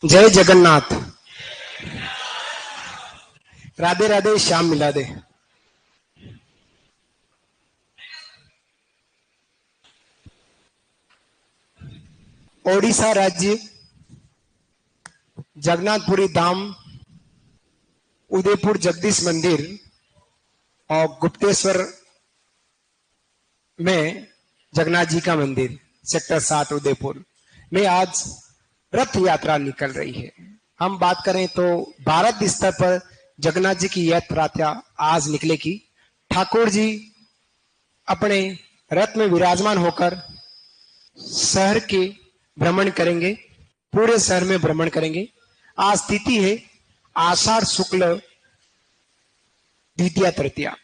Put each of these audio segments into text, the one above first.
जय जगन्नाथ। राधे राधे, श्याम मिला दे। ओडिशा राज्य, जगन्नाथपुरी धाम, उदयपुर जगदीश मंदिर और गुप्तेश्वर में जगन्नाथ जी का मंदिर, सेक्टर 7 उदयपुर में आज रथ यात्रा निकल रही है। हम बात करें तो भारत स्तर पर जगन्नाथ जी की यात्रा आज निकलेगी। ठाकुर जी अपने रथ में विराजमान होकर शहर के भ्रमण करेंगे, पूरे शहर में भ्रमण करेंगे। आज तिथि है आषाढ़ शुक्ल द्वितीया तृतीया,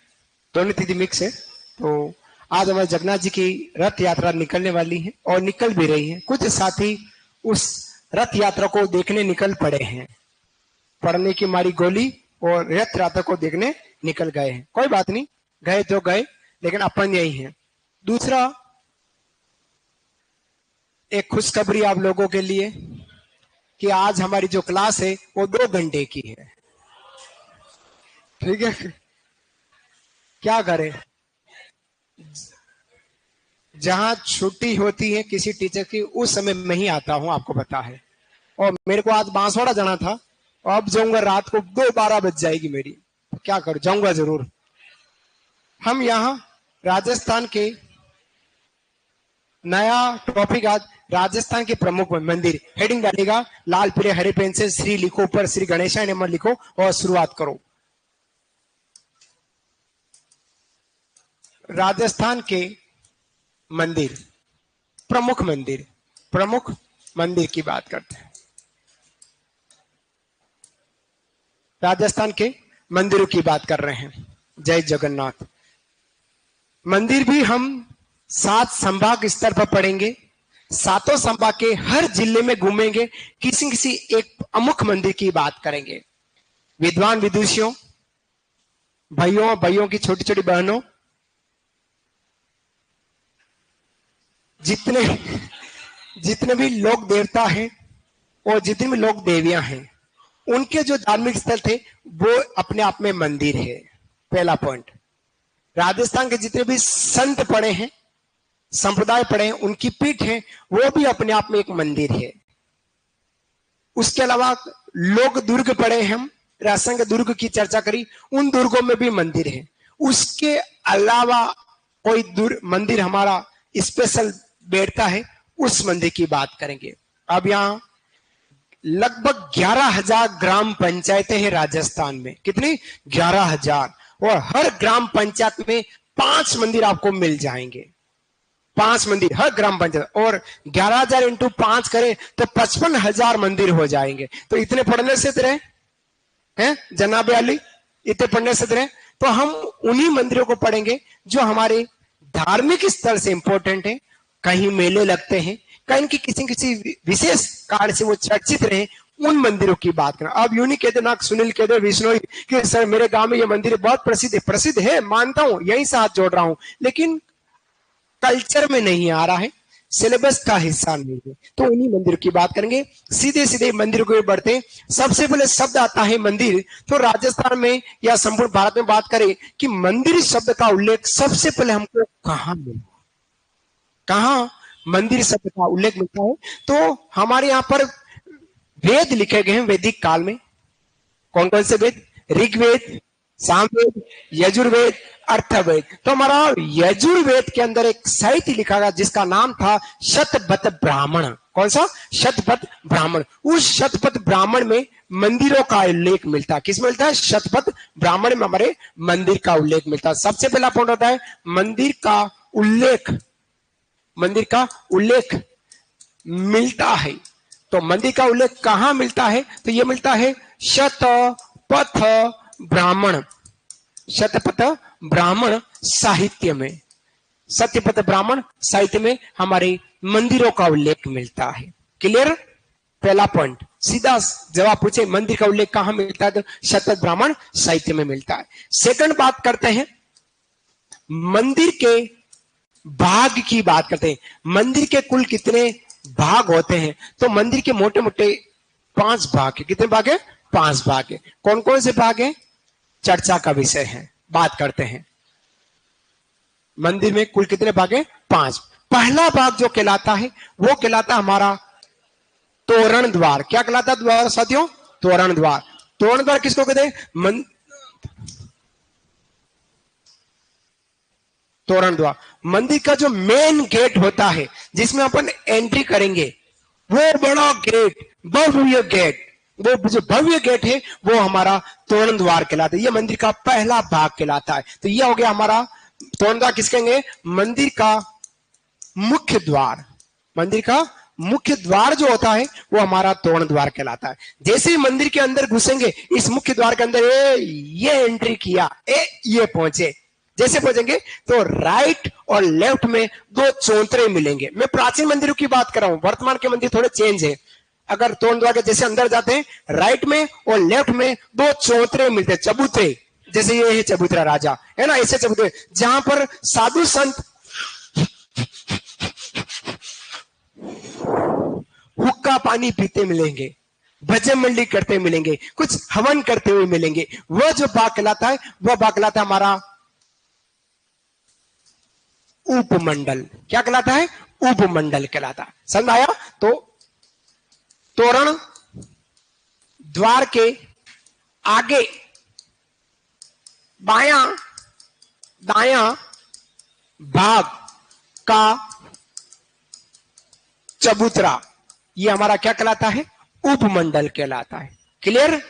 दोनों तिथि मिक्स है। तो आज हमारे जगन्नाथ जी की रथ यात्रा निकलने वाली है और निकल भी रही है। कुछ साथी उस रथ यात्रा को देखने निकल पड़े हैं, पढ़ने की मारी गोली और रथ यात्रा को देखने निकल गए हैं। कोई बात नहीं, गए तो गए, लेकिन अपन यही है। दूसरा, एक खुशखबरी आप लोगों के लिए कि आज हमारी जो क्लास है वो 2 घंटे की है। ठीक है, क्या करें, जहां छुट्टी होती है किसी टीचर की उस समय मैं ही आता हूं, आपको पता है। और मेरे को आज बांसवाड़ा जाना था, अब जाऊंगा रात को 2:12 बज जाएगी मेरी, तो क्या करूं, जाऊंगा जरूर। हम यहाँ राजस्थान के नया टॉपिक, आज राजस्थान के प्रमुख मंदिर, हेडिंग डालेगा लाल पीले हरे पेन से, श्री लिखो, ऊपर श्री गणेशाय नमः लिखो और शुरुआत करो। राजस्थान के मंदिर, प्रमुख मंदिर की बात करते हैं। राजस्थान के मंदिरों की बात कर रहे हैं। जय जगन्नाथ। मंदिर भी हम 7 संभाग स्तर पर पढ़ेंगे, 7 संभाग के हर जिले में घूमेंगे, किसी एक प्रमुख मंदिर की बात करेंगे। विद्वान विदुषियों, भाइयों की छोटी छोटी बहनों, जितने भी लोक देवता हैं और जितने भी लोक देवियां हैं, उनके जो धार्मिक स्थल थे वो अपने आप में मंदिर है। पहला पॉइंट, राजस्थान के जितने भी संत पड़े हैं, संप्रदाय पड़े हैं, उनकी पीठ है, वो भी अपने आप में एक मंदिर है। उसके अलावा लोक दुर्ग पड़े हैं, हम राजस्थान के दुर्ग की चर्चा करी, उन दुर्गों में भी मंदिर है। उसके अलावा कोई मंदिर हमारा स्पेशल बैठता है, उस मंदिर की बात करेंगे। अब यहाँ लगभग 11,000 ग्राम पंचायतें हैं राजस्थान में। कितनी? 11,000। और हर ग्राम पंचायत में 5 मंदिर आपको मिल जाएंगे, 5 मंदिर हर ग्राम पंचायत। और 11,000 इंटू 5 करें तो 55,000 मंदिर हो जाएंगे। तो इतने पढ़ने से रहे हैं जनाब अली, इतने पढ़ने से रहे। तो हम उन्हीं मंदिरों को पढ़ेंगे जो हमारे धार्मिक स्थल से इंपॉर्टेंट है। कहीं मेले लगते हैं, कहीं की किसी विशेष कारण से वो चर्चित रहे, उन मंदिरों की बात करना। अब यूं नहीं कहते ना सुनील कहते विष्णु कि सर मेरे गांव में ये मंदिर बहुत प्रसिद्ध है, मानता हूं, यहीं से हाथ जोड़ रहा हूं, लेकिन कल्चर में नहीं आ रहा है, सिलेबस का हिस्सा नहीं है। तो उन्हीं मंदिरों की बात करेंगे। सीधे मंदिरों को बढ़ते, सबसे पहले शब्द आता है मंदिर। तो राजस्थान में या संपूर्ण भारत में बात करें कि मंदिर शब्द का उल्लेख सबसे पहले हमको कहां मिला, कहां मंदिर शब्द का उल्लेख मिलता है? तो हमारे यहां पर वेद लिखे गए हैं वैदिक काल में। कौन कौन से वेद? ऋग्वेद, सामवेद, यजुर्वेद, अर्थवेद। तो हमारा यजुर्वेद के अंदर एक साहित्य लिखा गया जिसका नाम था शतपथ ब्राह्मण। कौन सा? शतपथ ब्राह्मण। उस शतपथ ब्राह्मण में मंदिरों का उल्लेख मिलता है। किस मिलता है? शतपथ ब्राह्मण में हमारे मंदिर का उल्लेख मिलता है। सबसे पहला पॉइंट होता है मंदिर का उल्लेख मिलता है। तो मंदिर का उल्लेख कहां मिलता है? तो यह मिलता है शतपथ ब्राह्मण साहित्य में। सत्यपथ ब्राह्मण साहित्य में हमारे मंदिरों का उल्लेख मिलता है। क्लियर? पहला पॉइंट। सीधा जवाब पूछे मंदिर का उल्लेख कहां मिलता है, तो शतपथ ब्राह्मण साहित्य में मिलता है। सेकंड बात करते हैं मंदिर के भाग की बात करते हैं। मंदिर के कुल कितने भाग होते हैं। तो मंदिर के मोटे मोटे 5 भाग है। कितने भाग है? 5 भाग है। कौन कौन से भाग है? चर्चा का विषय है, बात करते हैं। मंदिर में कुल कितने भाग है? 5। पहला भाग जो कहलाता है वो कहलाता हमारा तोरण द्वार। क्या कहलाता द्वार साथियों? तोरण द्वार। तोरण द्वार किसको कहते हैं? तोरण द्वार मंदिर का जो मेन गेट होता है जिसमें अपन एंट्री करेंगे, वो बड़ा गेट, भव्य गेट, वो जो भव्य गेट है वो हमारा तोरण द्वार कहलाता है। ये मंदिर का पहला भाग कहलाता है। तो ये हो गया हमारा तोरण द्वार। किस कहेंगे? मंदिर का मुख्य द्वार। मंदिर का मुख्य द्वार जो होता है वो हमारा तोरण द्वार कहलाता है। जैसे ही मंदिर के अंदर घुसेंगे, इस मुख्य द्वार के अंदर ये एंट्री किया, ये पहुंचे, जैसे पहुंचेंगे तो राइट और लेफ्ट में 2 चौतरे मिलेंगे। मैं प्राचीन मंदिरों की बात कर रहा हूं, वर्तमान के मंदिर थोड़े चेंज है। अगर तोरण द्वार के जैसे अंदर जाते हैं, राइट में और लेफ्ट में 2 चौतरे मिलते हैं, चबूतरे। जैसे ये है चबूतरा राजा, है ना, ऐसे चबूतरे जहां पर साधु संत हुक्का पानी पीते मिलेंगे, भजन मंडली करते मिलेंगे, कुछ हवन करते हुए मिलेंगे। वह जो भाग कहलाता है वह भाग कहलाता है हमारा उपमंडल। क्या कहलाता है? उपमंडल कहलाता है। समझ आया? तो तोरण द्वार के आगे बायां दायां भाग का चबूतरा, ये हमारा क्या कहलाता है? उपमंडल कहलाता है। क्लियर?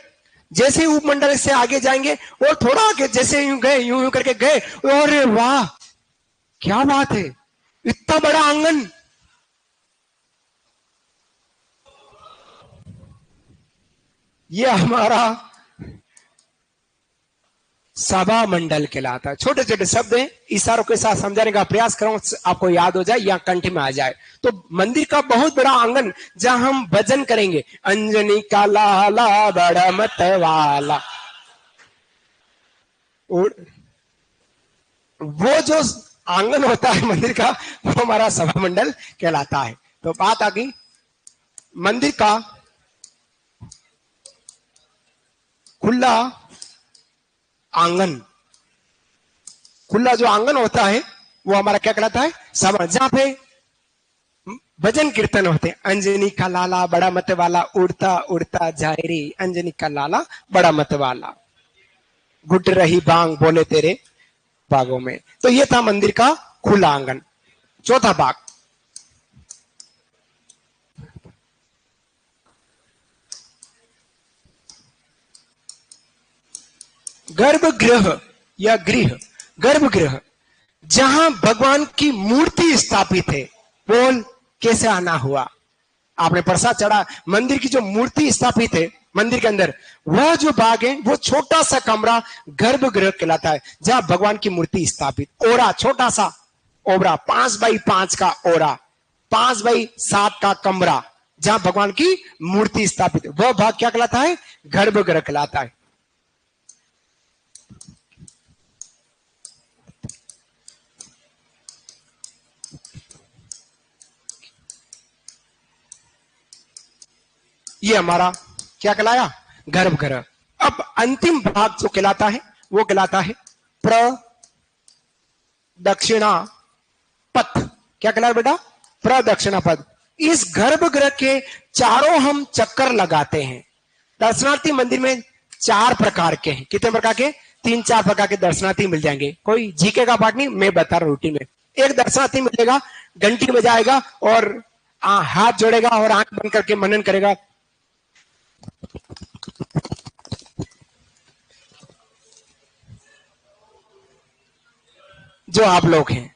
जैसे ही उपमंडल से आगे जाएंगे और थोड़ा आगे, जैसे यूं गए, यूं करके गए, अरे वाह क्या बात है, इतना बड़ा आंगन। ये हमारा सभा मंडल कहलाता है। छोटे छोटे शब्द हैं, इशारों के साथ समझाने का प्रयास करूं, आपको याद हो जाए या कंठ में आ जाए। तो मंदिर का बहुत बड़ा आंगन जहां हम भजन करेंगे, अंजनी का लाला बड़ा मत वाला, वो जो आंगन होता है मंदिर का, वो हमारा सभा मंडल कहलाता है। तो बात आ गई मंदिर का खुला आंगन। खुला जो आंगन होता है वो हमारा क्या कहलाता है? सभा, जहां पे भजन कीर्तन होते हैं। अंजनी का लाला बड़ा मत वाला, उड़ता उड़ता जाए रे, अंजनी का लाला बड़ा मत वाला, घुट रही बांग बोले तेरे बागों में। तो ये था मंदिर का खुला आंगन। चौथा भाग गर्भगृह या गृह। गर्भगृह जहां भगवान की मूर्ति स्थापित है। बोल कैसे आना हुआ? आपने प्रसाद चढ़ा, मंदिर की जो मूर्ति स्थापित है मंदिर के अंदर, वह जो भाग है वो छोटा सा कमरा गर्भगृह कहलाता है, जहां भगवान की मूर्ति स्थापित। ओरा, छोटा सा ओरा, 5 बाई 5 का ओरा, 5 बाई 7 का कमरा, जहां भगवान की मूर्ति स्थापित है, वह भाग क्या कहलाता है? गर्भगृह कहलाता है। ये हमारा क्या कहलाया? गर्भगृह। अब अंतिम भाग जो कहलाता है वो कहलाता है प्रदक्षिणा पथ। क्या कहलाता है बेटा? प्रदक्षिणा पथ। इस गर्भगृह के चारों हम चक्कर लगाते हैं। दर्शनार्थी मंदिर में 4 प्रकार के हैं। कितने प्रकार के? 3-4 प्रकार के दर्शनार्थी मिल जाएंगे। कोई जीके का पाठ नहीं, मैं बता रहा हूं रूटीन में। एक दर्शनार्थी मिलेगा, घंटी बजाएगा और हाथ जोड़ेगा और आंख बंद करके मनन करेगा, जो आप लोग हैं।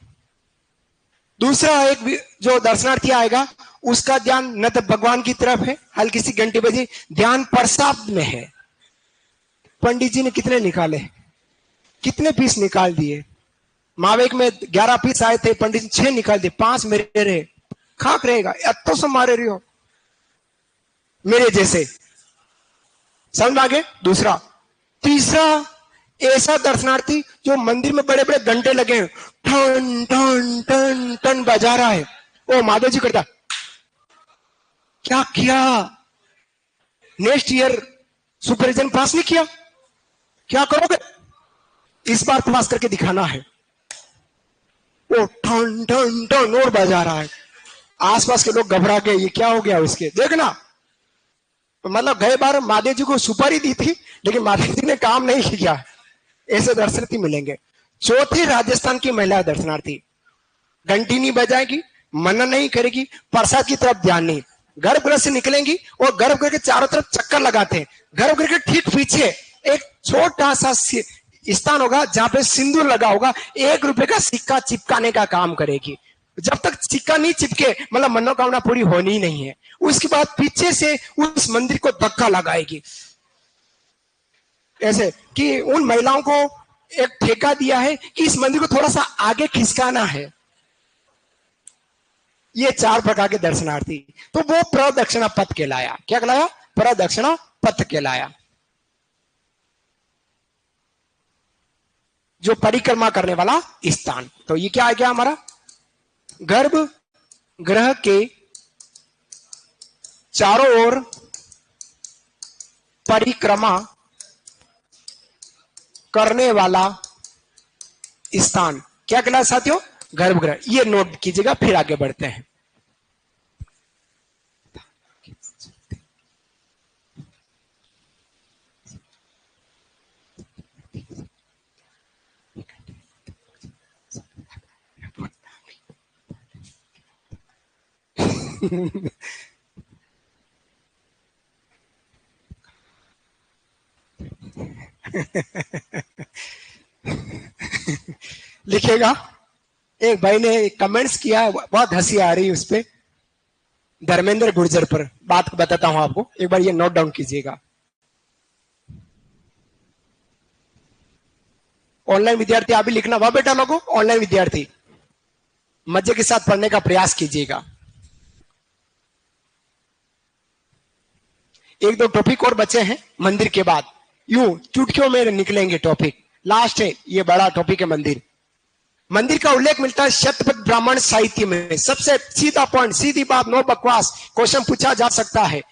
दूसरा एक जो दर्शनार्थी आएगा, उसका ध्यान न तो भगवान की तरफ है, हल्की सी घंटी बजी, ध्यान प्रसाद में है। पंडित जी ने कितने निकाले, कितने पीस निकाल दिए? मावेक में 11 पीस आए थे, पंडित जी 6 निकाल दिए, 5 मेरे रहे। खाक रहेगा, तो सब मारे रही हो मेरे जैसे। समझ आ गए? दूसरा। तीसरा ऐसा दर्शनार्थी जो मंदिर में बड़े बड़े घंटे लगे हैं, टन टन टन टन बजा रहा है, वो माधव जी करता क्या किया? नेक्स्ट ईयर सुपरविजन पास नहीं किया, क्या करोगे? इस बार पास करके दिखाना है। वो टन टन टन और बजा रहा है, आसपास के लोग घबरा गए, ये क्या हो गया उसके, देखना। मतलब गए बार महादेव जी को सुपारी दी थी, लेकिन महादेव जी ने काम नहीं किया। ऐसे दर्शनार्थी मिलेंगे। चौथी, राजस्थान की महिला दर्शनार्थी, घंटी नहीं बजाएगी, मनन नहीं करेगी, प्रसाद की तरफ ध्यान नहीं, गर्भगृह से निकलेंगी और गर्भगृह के चारों तरफ चक्कर लगाते हैं। गर्भगृह के ठीक पीछे एक छोटा सा स्थान होगा जहां पे सिंदूर लगा होगा, 1 रुपए का सिक्का चिपकाने का काम करेगी। जब तक सिक्का नहीं चिपके मतलब मनोकामना पूरी होनी ही नहीं है। उसके बाद पीछे से उस मंदिर को धक्का लगाएगी, ऐसे कि उन महिलाओं को एक ठेका दिया है कि इस मंदिर को थोड़ा सा आगे खिसकाना है। ये 4 प्रकार के दर्शनार्थी, तो वो प्रदक्षिणा पथ कहलाया। क्या कहलाया? प्रदक्षिणा पथ कहलाया। जो परिक्रमा करने वाला स्थान। तो ये क्या आ गया हमारा? गर्भ गृह के चारों ओर परिक्रमा करने वाला स्थान क्या कहलाया साथियों? गर्भगृह। ये नोट कीजिएगा, फिर आगे बढ़ते हैं। लिखेगा। एक भाई ने कमेंट्स किया, बहुत हंसी आ रही है उस पे, धर्मेंद्र गुर्जर पर। बात बताता हूं आपको, एक बार ये नोट डाउन कीजिएगा। ऑनलाइन विद्यार्थी आप भी लिखना, वाह बेटा लोगों, ऑनलाइन विद्यार्थी मजे के साथ पढ़ने का प्रयास कीजिएगा। 1-2 टॉपिक और बचे हैं मंदिर के बाद, यूं चुटकियों में निकलेंगे टॉपिक। लास्ट है, ये बड़ा टॉपिक है मंदिर। मंदिर का उल्लेख मिलता है शतपथ ब्राह्मण साहित्य में। सबसे सीधा पॉइंट, सीधी बात, नो बकवास, क्वेश्चन पूछा जा सकता है।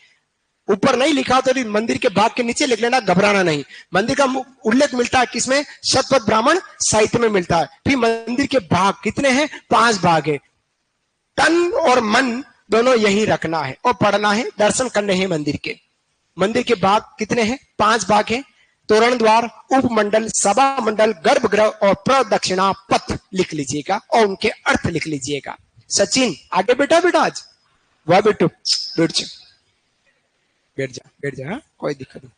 ऊपर नहीं लिखा तो मंदिर के भाग के नीचे लिख लेना, घबराना नहीं। मंदिर का उल्लेख मिलता है किसमें? शतपथ ब्राह्मण साहित्य में मिलता है। फिर मंदिर के भाग कितने हैं? 5 भाग है। तन और मन दोनों यही रखना है और पढ़ना है, दर्शन करने हैं मंदिर के। मंदिर के भाग कितने हैं? 5 भाग हैं। तोरण द्वार, उपमंडल, सभा मंडल, गर्भगृह और प्रदक्षिणा पथ लिख लीजिएगा और उनके अर्थ लिख लीजिएगा। सचिन आगे बेटा, बेटा आज वाह बेटू, बैठ जा, बैठ जा, बैठ जा, हाँ? कोई दिक्कत नहीं।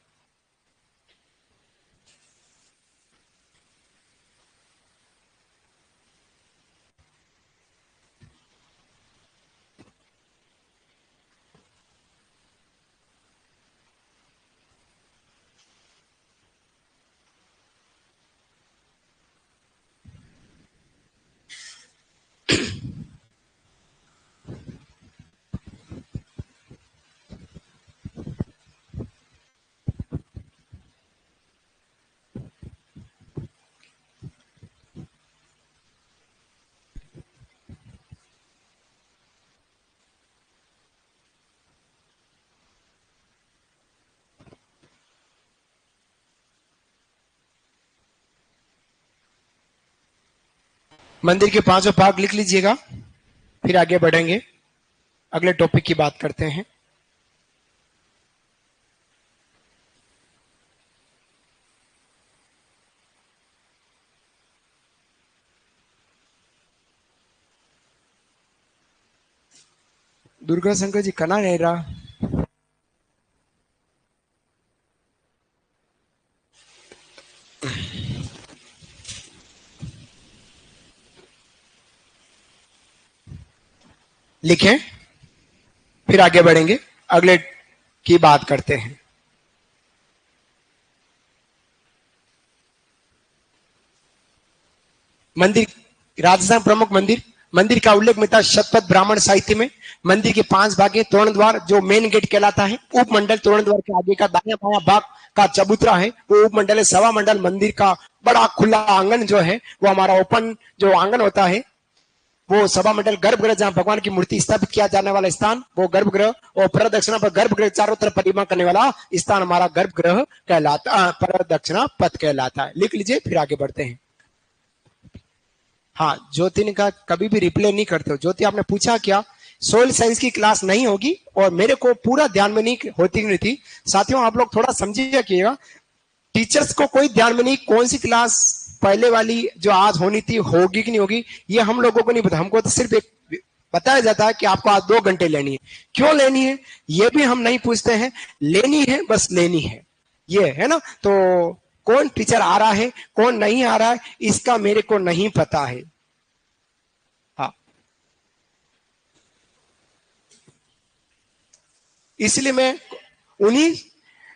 मंदिर के 5 भाग लिख लीजिएगा, फिर आगे बढ़ेंगे, अगले टॉपिक की बात करते हैं। दुर्गा शंकर जी कना रह रहा। लिखें, फिर आगे बढ़ेंगे, अगले की बात करते हैं। मंदिर, राजस्थान प्रमुख मंदिर। मंदिर का उल्लेख मिलता है शतपथ ब्राह्मण साहित्य में। मंदिर के 5 भाग है। तोरण द्वार जो मेन गेट कहलाता है, उपमंडल तोरण द्वार के आगे का दाया बाया भाग का चबूतरा है वो उपमंडल है। सवा मंडल मंदिर का बड़ा खुला आंगन जो है वो हमारा ओपन जो आंगन होता है वो सभा मंडल गर्भगृह जहां भगवान की मूर्ति स्थापित किया जाने वाला स्थान वो गर्भगृह, और प्रदक्षिणा पर गर्भगृह चारों तरफ परिक्रमा करने वाला स्थान हमारा गर्भगृह कहलाता, प्रदक्षिणा पथ कहलाता है। लिख लीजिए, फिर आगे बढ़ते हैं। हाँ, ज्योति का कभी भी रिप्ले नहीं करते हो। ज्योति आपने पूछा क्या, सोयल साइंस की क्लास नहीं होगी और मेरे को पूरा ध्यान में नहीं होती नहीं थी। साथियों आप लोग थोड़ा समझिएगा, टीचर्स को कोई ध्यान में नहीं कौन सी क्लास पहले वाली जो आज होनी थी होगी कि नहीं होगी, ये हम लोगों को नहीं पता। हमको तो सिर्फ एक बताया जाता है कि आपको आज 2 घंटे लेनी है। क्यों लेनी है ये भी हम नहीं पूछते हैं, लेनी है, बस लेनी है, ये है ना। तो कौन टीचर आ रहा है कौन नहीं आ रहा है इसका मेरे को नहीं पता है। हाँ, इसलिए मैं उन्हीं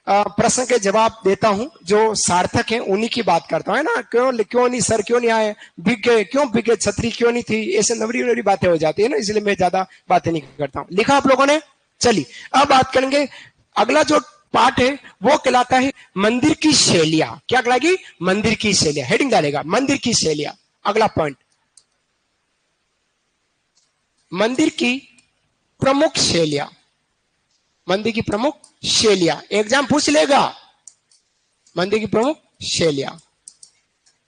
प्रश्न के जवाब देता हूं जो सार्थक है, उन्हीं की बात करता हूं, है ना। क्यों नहीं सर, क्यों नहीं आए, बिक गए, क्यों बिक गए, छतरी क्यों नहीं थी, ऐसे नवरी नवरी बातें हो जाती है ना, इसलिए मैं ज्यादा बातें नहीं करता हूं। लिखा आप लोगों ने। चलिए अब बात करेंगे, अगला जो पार्ट है वो कहलाता है मंदिर की शैलियां। क्या कहलाएगी, मंदिर की शैलियां, हेडिंग डालेगा मंदिर की शैलियां। अगला पॉइंट, मंदिर की प्रमुख शैलियां, मंदिर की प्रमुख शैलियां, एग्जाम पूछ लेगा मंदिर की प्रमुख शैलियां।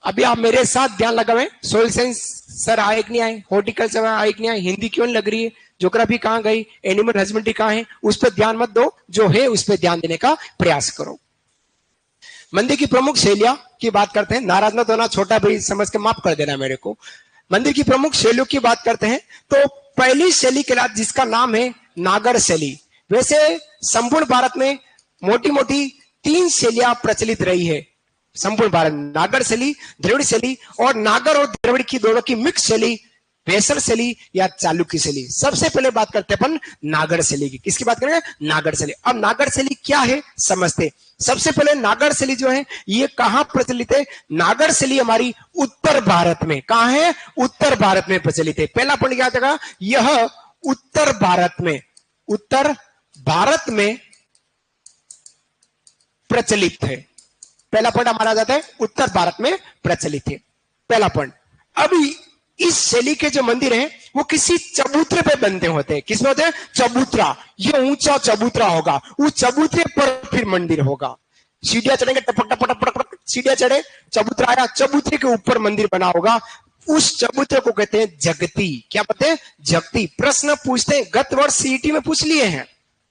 अभी आप मेरे साथ ध्यान लगावे, सोयल साइंस सर आए कि नहीं आए, हॉर्टिकल्चर आए कि नहीं आए, हिंदी क्यों नहीं लग रही है, ज्योग्राफी कहां गई, एनिमल हस्बेंड्री कहां है, उस पर ध्यान मत दो, जो है उस पर ध्यान देने का प्रयास करो। मंदिर की प्रमुख शैलियां की बात करते हैं, नाराज मत होना, छोटा भाई समझ के माफ कर देना मेरे को। मंदिर की प्रमुख शैलियों की बात करते हैं तो पहली शैली के बाद जिसका नाम है नागर शैली। वैसे संपूर्ण भारत में मोटी मोटी 3 शैलियां प्रचलित रही है संपूर्ण भारत, नागर शैली, द्रविड़ शैली, और नागर और द्रविड़ की दोनों की मिक्स शैली वेसल शैली या चालुक्य शैली। सबसे पहले बात करते हैं अपन नागर शैली की। किसकी बात करेंगे, नागर शैली। अब नागर शैली क्या है समझते। सबसे पहले नागर शैली जो है ये कहां प्रचलित है, नागर शैली हमारी उत्तर भारत में, कहां है, उत्तर भारत में प्रचलित है। पहला पॉइंट क्या था, यह उत्तर भारत में, उत्तर भारत में प्रचलित है। पहला पॉइंट हमारा जाता है उत्तर भारत में प्रचलित है, पहला पॉइंट। अभी इस शैली के जो मंदिर हैं वो किसी चबूतरे पे बनते होते हैं। किसमें होते हैं, चबूतरा। ये ऊंचा चबूतरा होगा, उस चबूतरे पर फिर मंदिर होगा। सीढ़ियां चढ़ेंगे, टपक टपक टपक टपक सीढ़ियां चढ़े, चबूतरा आया, चबूतरे के ऊपर मंदिर बना होगा, उस चबूतरे को कहते हैं जगती। क्या कहते हैं, जगती। प्रश्न पूछते हैं, गत वर्ष सीईटी में पूछ लिए हैं,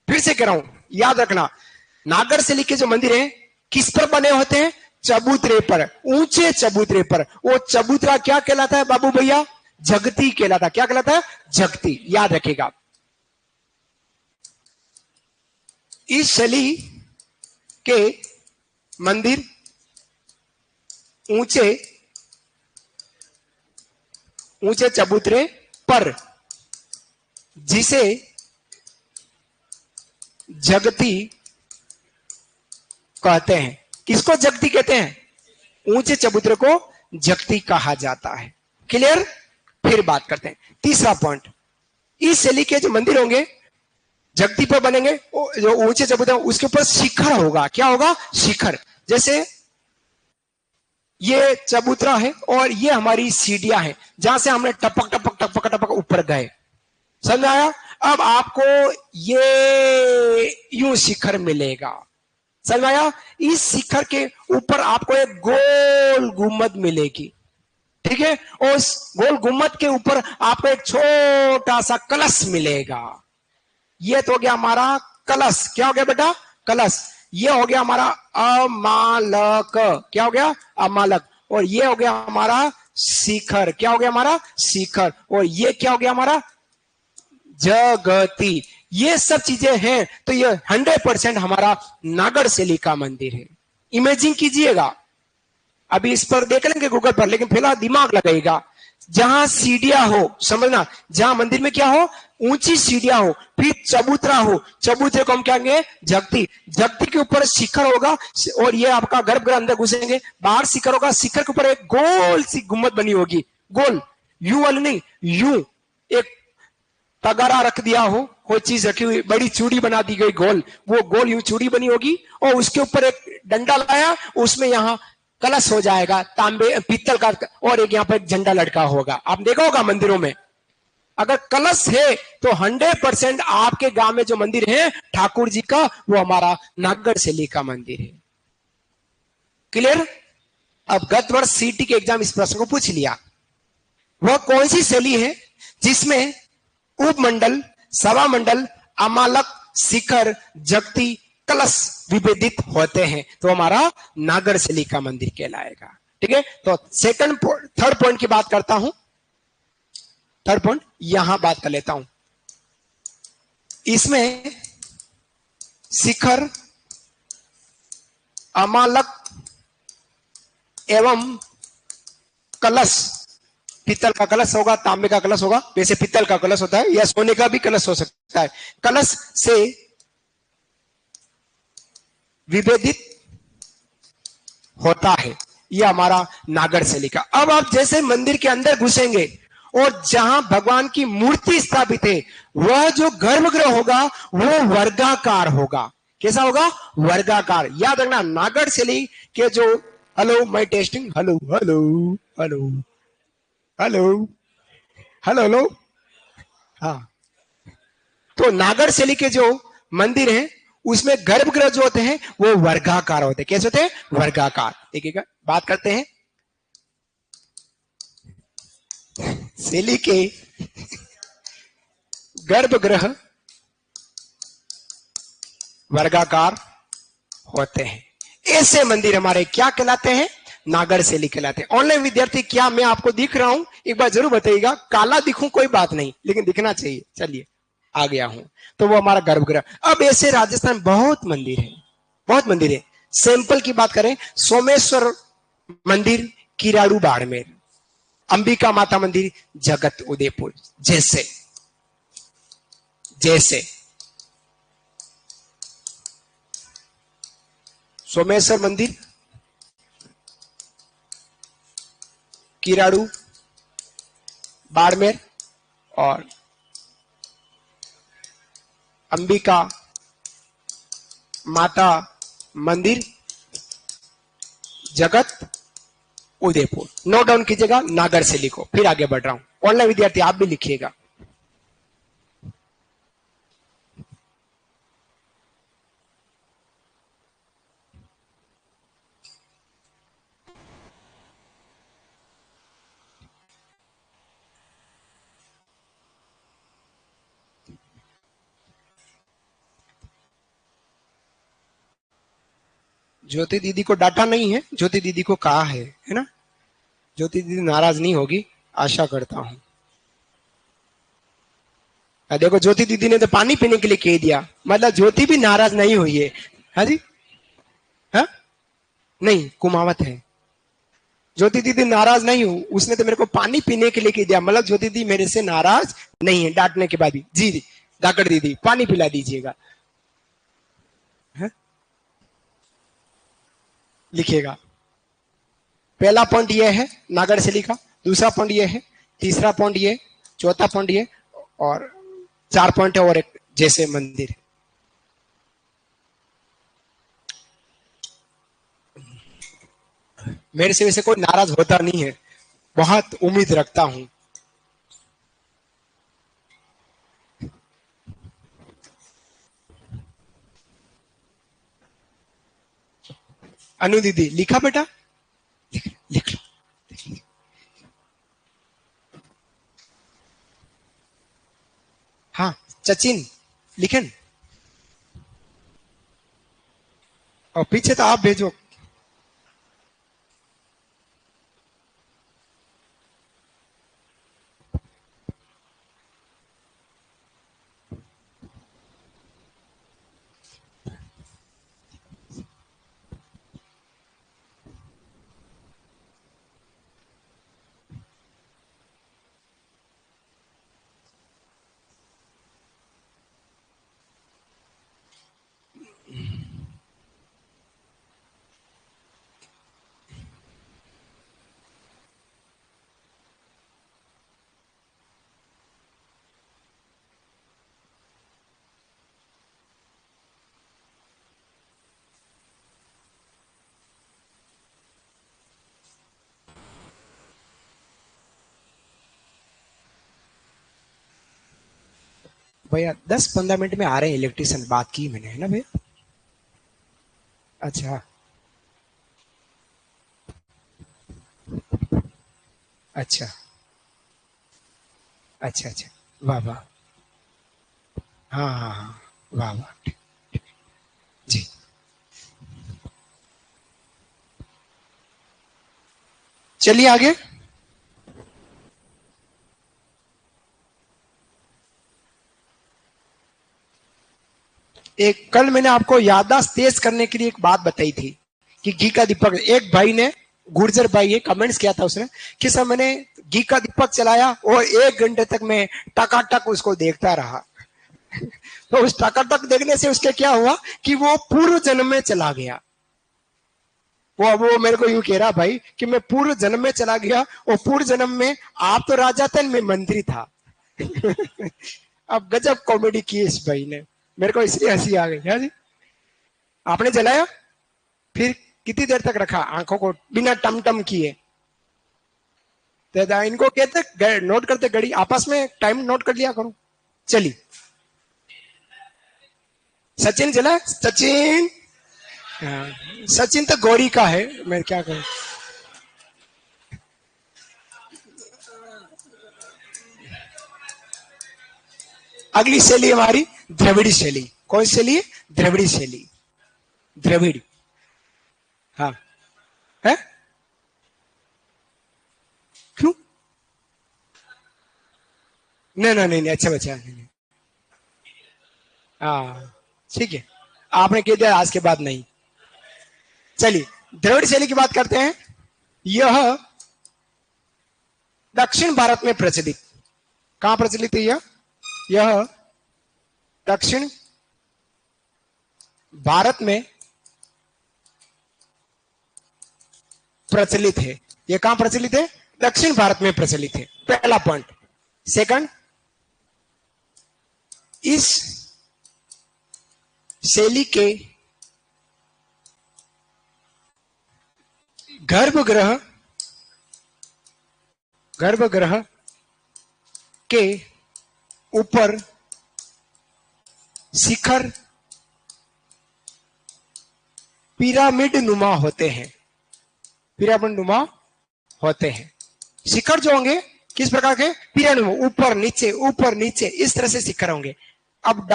फिर से कह रहा हूं, याद रखना। नागर शैली के जो मंदिर हैं किस पर बने होते हैं, चबूतरे पर, ऊंचे चबूतरे पर। वो चबूतरा क्या कहलाता है बाबू भैया, जगती कहलाता है। क्या कहलाता है, जगती। याद रखेगा। इस शैली के मंदिर ऊंचे ऊंचे चबूतरे पर, जिसे जगती कहते हैं। किसको जगती कहते हैं, ऊंचे चबूतरे को जगती कहा जाता है। क्लियर, फिर बात करते हैं तीसरा पॉइंट। इस शैली के जो मंदिर होंगे जगती पर बनेंगे, जो ऊंचे चबूतरे उसके ऊपर शिखर होगा। क्या होगा, शिखर। जैसे ये चबूतरा है और ये हमारी सीढ़ियां हैं जहां से हमने टपक टपक टपक टपक ऊपर गए, समझ आया। अब आपको ये यूं शिखर मिलेगा, समझ आया। इस शिखर के ऊपर आपको एक गोल गुम्बद मिलेगी, ठीक है, और उस गोल गुम्बद के ऊपर आपको एक छोटा सा कलश मिलेगा। ये तो हो गया हमारा कलश। क्या हो गया बेटा, कलश। ये हो गया हमारा अमालक। क्या हो गया, अमालक। और ये हो गया हमारा शिखर। क्या हो गया हमारा, शिखर। और ये क्या हो गया हमारा, जगती। ये सब चीजें हैं तो ये 100% हमारा नागर शैली का मंदिर है। इमेजिंग कीजिएगा, अभी इस पर देख लेंगे गूगल पर, लेकिन फिलहाल दिमाग लगाइएगा। जहां सीढ़ियां हो, समझना, जहां मंदिर में क्या हो, ऊंची सीढ़ियां हो, फिर चबूतरा हो, चबूतरे को हम क्या कहेंगे, जगती। जगती के ऊपर शिखर होगा और ये आपका गर्भगृह अंदर घुसेंगे, बाहर शिखर होगा, शिखर के ऊपर एक गोल सी गुम्बद बनी होगी, गोल, यू वाली नहीं, यू एक तगारा रख दिया हो, कोई चीज रखी हुई, बड़ी चूड़ी बना दी गई गोल, वो गोल यूं चूड़ी बनी होगी और उसके ऊपर एक डंडा लाया, उसमें यहां कलश हो जाएगा तांबे पीतल का, और एक यहाँ पर एक झंडा लटका होगा। आप देखा होगा मंदिरों में, अगर कलश है तो 100% आपके गांव में जो मंदिर है ठाकुर जी का, वो हमारा नागगढ़ शैली का मंदिर है। क्लियर? अब गत वर्ष सीटी के एग्जाम इस प्रश्न को पूछ लिया, वह कौन सी शैली है जिसमें उपमंडल, सभा मंडल, अमालक, शिखर, जगती, कलश विभेदित होते हैं? तो हमारा नागर शैली का मंदिर कहलाएगा। ठीक है, तो थर्ड पॉइंट की बात करता हूं। थर्ड पॉइंट यहां बात कर लेता हूं। इसमें शिखर, अमालक एवं कलश, पीतल का कलश होगा, तांबे का कलश होगा, वैसे पीतल का कलश होता है या सोने का भी कलश हो सकता है, कलश से विभेदित होता है। यह हमारा नागर शैली का। अब आप जैसे मंदिर के अंदर घुसेंगे और जहां भगवान की मूर्ति स्थापित है, वह जो गर्भगृह होगा वो वर्गाकार होगा। कैसा होगा? वर्गाकार। याद रखना, नागर शैली के जो, hello my testing, hello hello hello hello hello hello, हाँ, तो नागर शैली के जो मंदिर हैं उसमें गर्भगृह जो होते हैं वो वर्गाकार होते हैं। कैसे होते हैं? वर्गाकार। एक एक बात करते हैं। शैली के गर्भगृह वर्गाकार होते हैं। ऐसे मंदिर हमारे क्या कहलाते हैं? नागर शैली कहलाते हैं। ऑनलाइन विद्यार्थी, क्या मैं आपको दिख रहा हूं? एक बार जरूर बताइएगा। काला दिखूं कोई बात नहीं, लेकिन दिखना चाहिए। चलिए, आ गया हूं। तो वो हमारा गर्भगृह। अब ऐसे राजस्थान बहुत मंदिर है, बहुत मंदिर है। सैंपल की बात करें, सोमेश्वर मंदिर किराड़ू बाड़मेर, अंबिका माता मंदिर जगत उदयपुर। जैसे जैसे सोमेश्वर मंदिर किराड़ू बाड़मेर और अंबिका माता मंदिर जगत उदयपुर। नोट डाउन कीजिएगा, नागर से लिखो। फिर आगे बढ़ रहा हूं। ऑनलाइन विद्यार्थी आप भी लिखिएगा। ज्योति दीदी को डांटा नहीं है, ज्योति दीदी को कहा है ना? ज्योति दीदी नाराज नहीं होगी, आशा करता हूं। देखो, ज्योति दीदी ने तो पानी पीने के लिए कह दिया, मतलब ज्योति भी नाराज नहीं हुई है। हाँ जी, हाँ, नहीं, कुमावत है। ज्योति दीदी नाराज नहीं हूं, उसने तो मेरे को पानी पीने के लिए कह दिया, मतलब ज्योति दीदी मेरे से नाराज नहीं है, डांटने के बाद भी। जी धाकड़ दीदी, पानी पिला दीजिएगा। लिखिएगा। पहला पॉइंट ये है नागर शैली का, दूसरा पॉइंट ये है, तीसरा पॉइंट ये, चौथा पॉइंट ये, और 4 पॉइंट है और एक जैसे मंदिर। मेरे से वैसे कोई नाराज होता नहीं है, बहुत उम्मीद रखता हूं। अनु दीदी लिखा बेटा? लिख लो। हाँ, सचिन लिखन, और पीछे तो आप भेजो। भैया 10-15 मिनट में आ रहे हैं इलेक्ट्रिशियन, बात की मैंने, है ना भैया? अच्छा अच्छा अच्छा अच्छा। वाह वाह। हाँ हाँ हाँ। वाह वाह। जी। चलिए आगे। एक कल मैंने आपको याददाश्त तेज करने के लिए एक बात बताई थी कि घी का दीपक, एक भाई ने, गुर्जर भाई है, कमेंट्स किया था उसने कि सर मैंने घी का दीपक चलाया और 1 घंटे तक मैं टकाटक उसको देखता रहा। तो उस टकाटक देखने से उसके क्या हुआ कि वो पूर्व जन्म में चला गया। वो मेरे को यूं कह रहा भाई कि मैं पूर्व जन्म में चला गया, और पूर्व जन्म में आप तो राजा थे, मैं मंत्री था। अब गजब कॉमेडी की इस भाई ने, मेरे को इसलिए हंसी आ गई। हाँ जी। आपने जलाया, फिर कितनी देर तक रखा आंखों को बिना टम टम किए? तो इनको कहते नोट करते घड़ी, आपस में टाइम नोट कर लिया करो। चलिए। सचिन जला, सचिन। हाँ, सचिन तो गौरी का है, मैं क्या करूं। अगली शैली हमारी द्रविड़ी शैली। कौन सी शैली है? द्रविड़ी शैली। द्रविड़। हाँ। है? क्यों? नहीं नहीं नहीं नहीं, अच्छा बच्चा, नहीं नहीं। हाँ ठीक है, आपने कह दिया आज के बाद नहीं। चलिए, द्रविड़ शैली की बात करते हैं। यह दक्षिण भारत में प्रचलित, कहां प्रचलित है यह दक्षिण भारत में प्रचलित है। यह कहां प्रचलित है? दक्षिण भारत में प्रचलित है, पहला पॉइंट। सेकंड, इस शैली के गर्भगृह गर्भगृह के ऊपर शिखर पिरामिड नुमा होते हैं। पिरामिड नुमा होते हैं। शिखर जो होंगे किस प्रकार के? पिरामिड, ऊपर नीचे इस तरह से शिखर होंगे। अप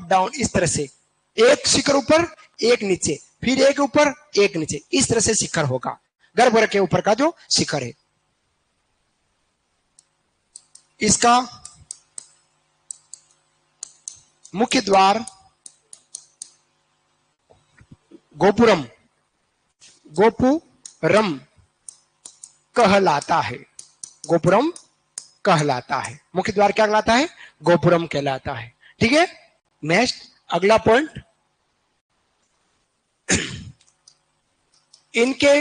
डाउन इस तरह से, एक शिखर ऊपर, एक नीचे, फिर एक ऊपर, एक नीचे, इस तरह से शिखर होगा गर्भगृह के ऊपर का जो शिखर है। इसका मुख्य द्वार गोपुरम गोपुरम कहलाता है। गोपुरम कहलाता है, मुख्य द्वार क्या कहलाता है? गोपुरम कहलाता है। ठीक है। नेक्स्ट, अगला पॉइंट, इनके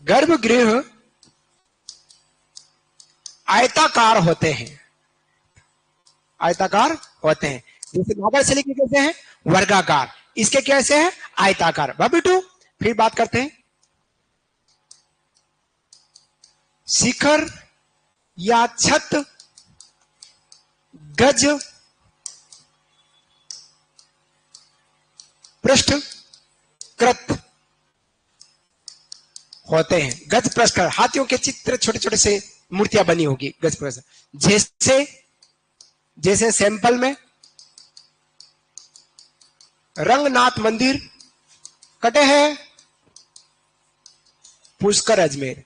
गर्भगृह आयताकार होते हैं। आयताकार होते हैं। जैसे नागर शैली के कैसे हैं? वर्गाकार। इसके कैसे हैं? आयताकार। बाबू, फिर बात करते हैं। शिखर या छत गज पृष्ठ कृत होते हैं। गज पृष्ठ, हाथियों के चित्र छोटे छोटे से मूर्तियां बनी होगी गज पृष्ठ। जैसे जैसे सैंपल में रंगनाथ मंदिर, कटे हैं पुष्कर अजमेर,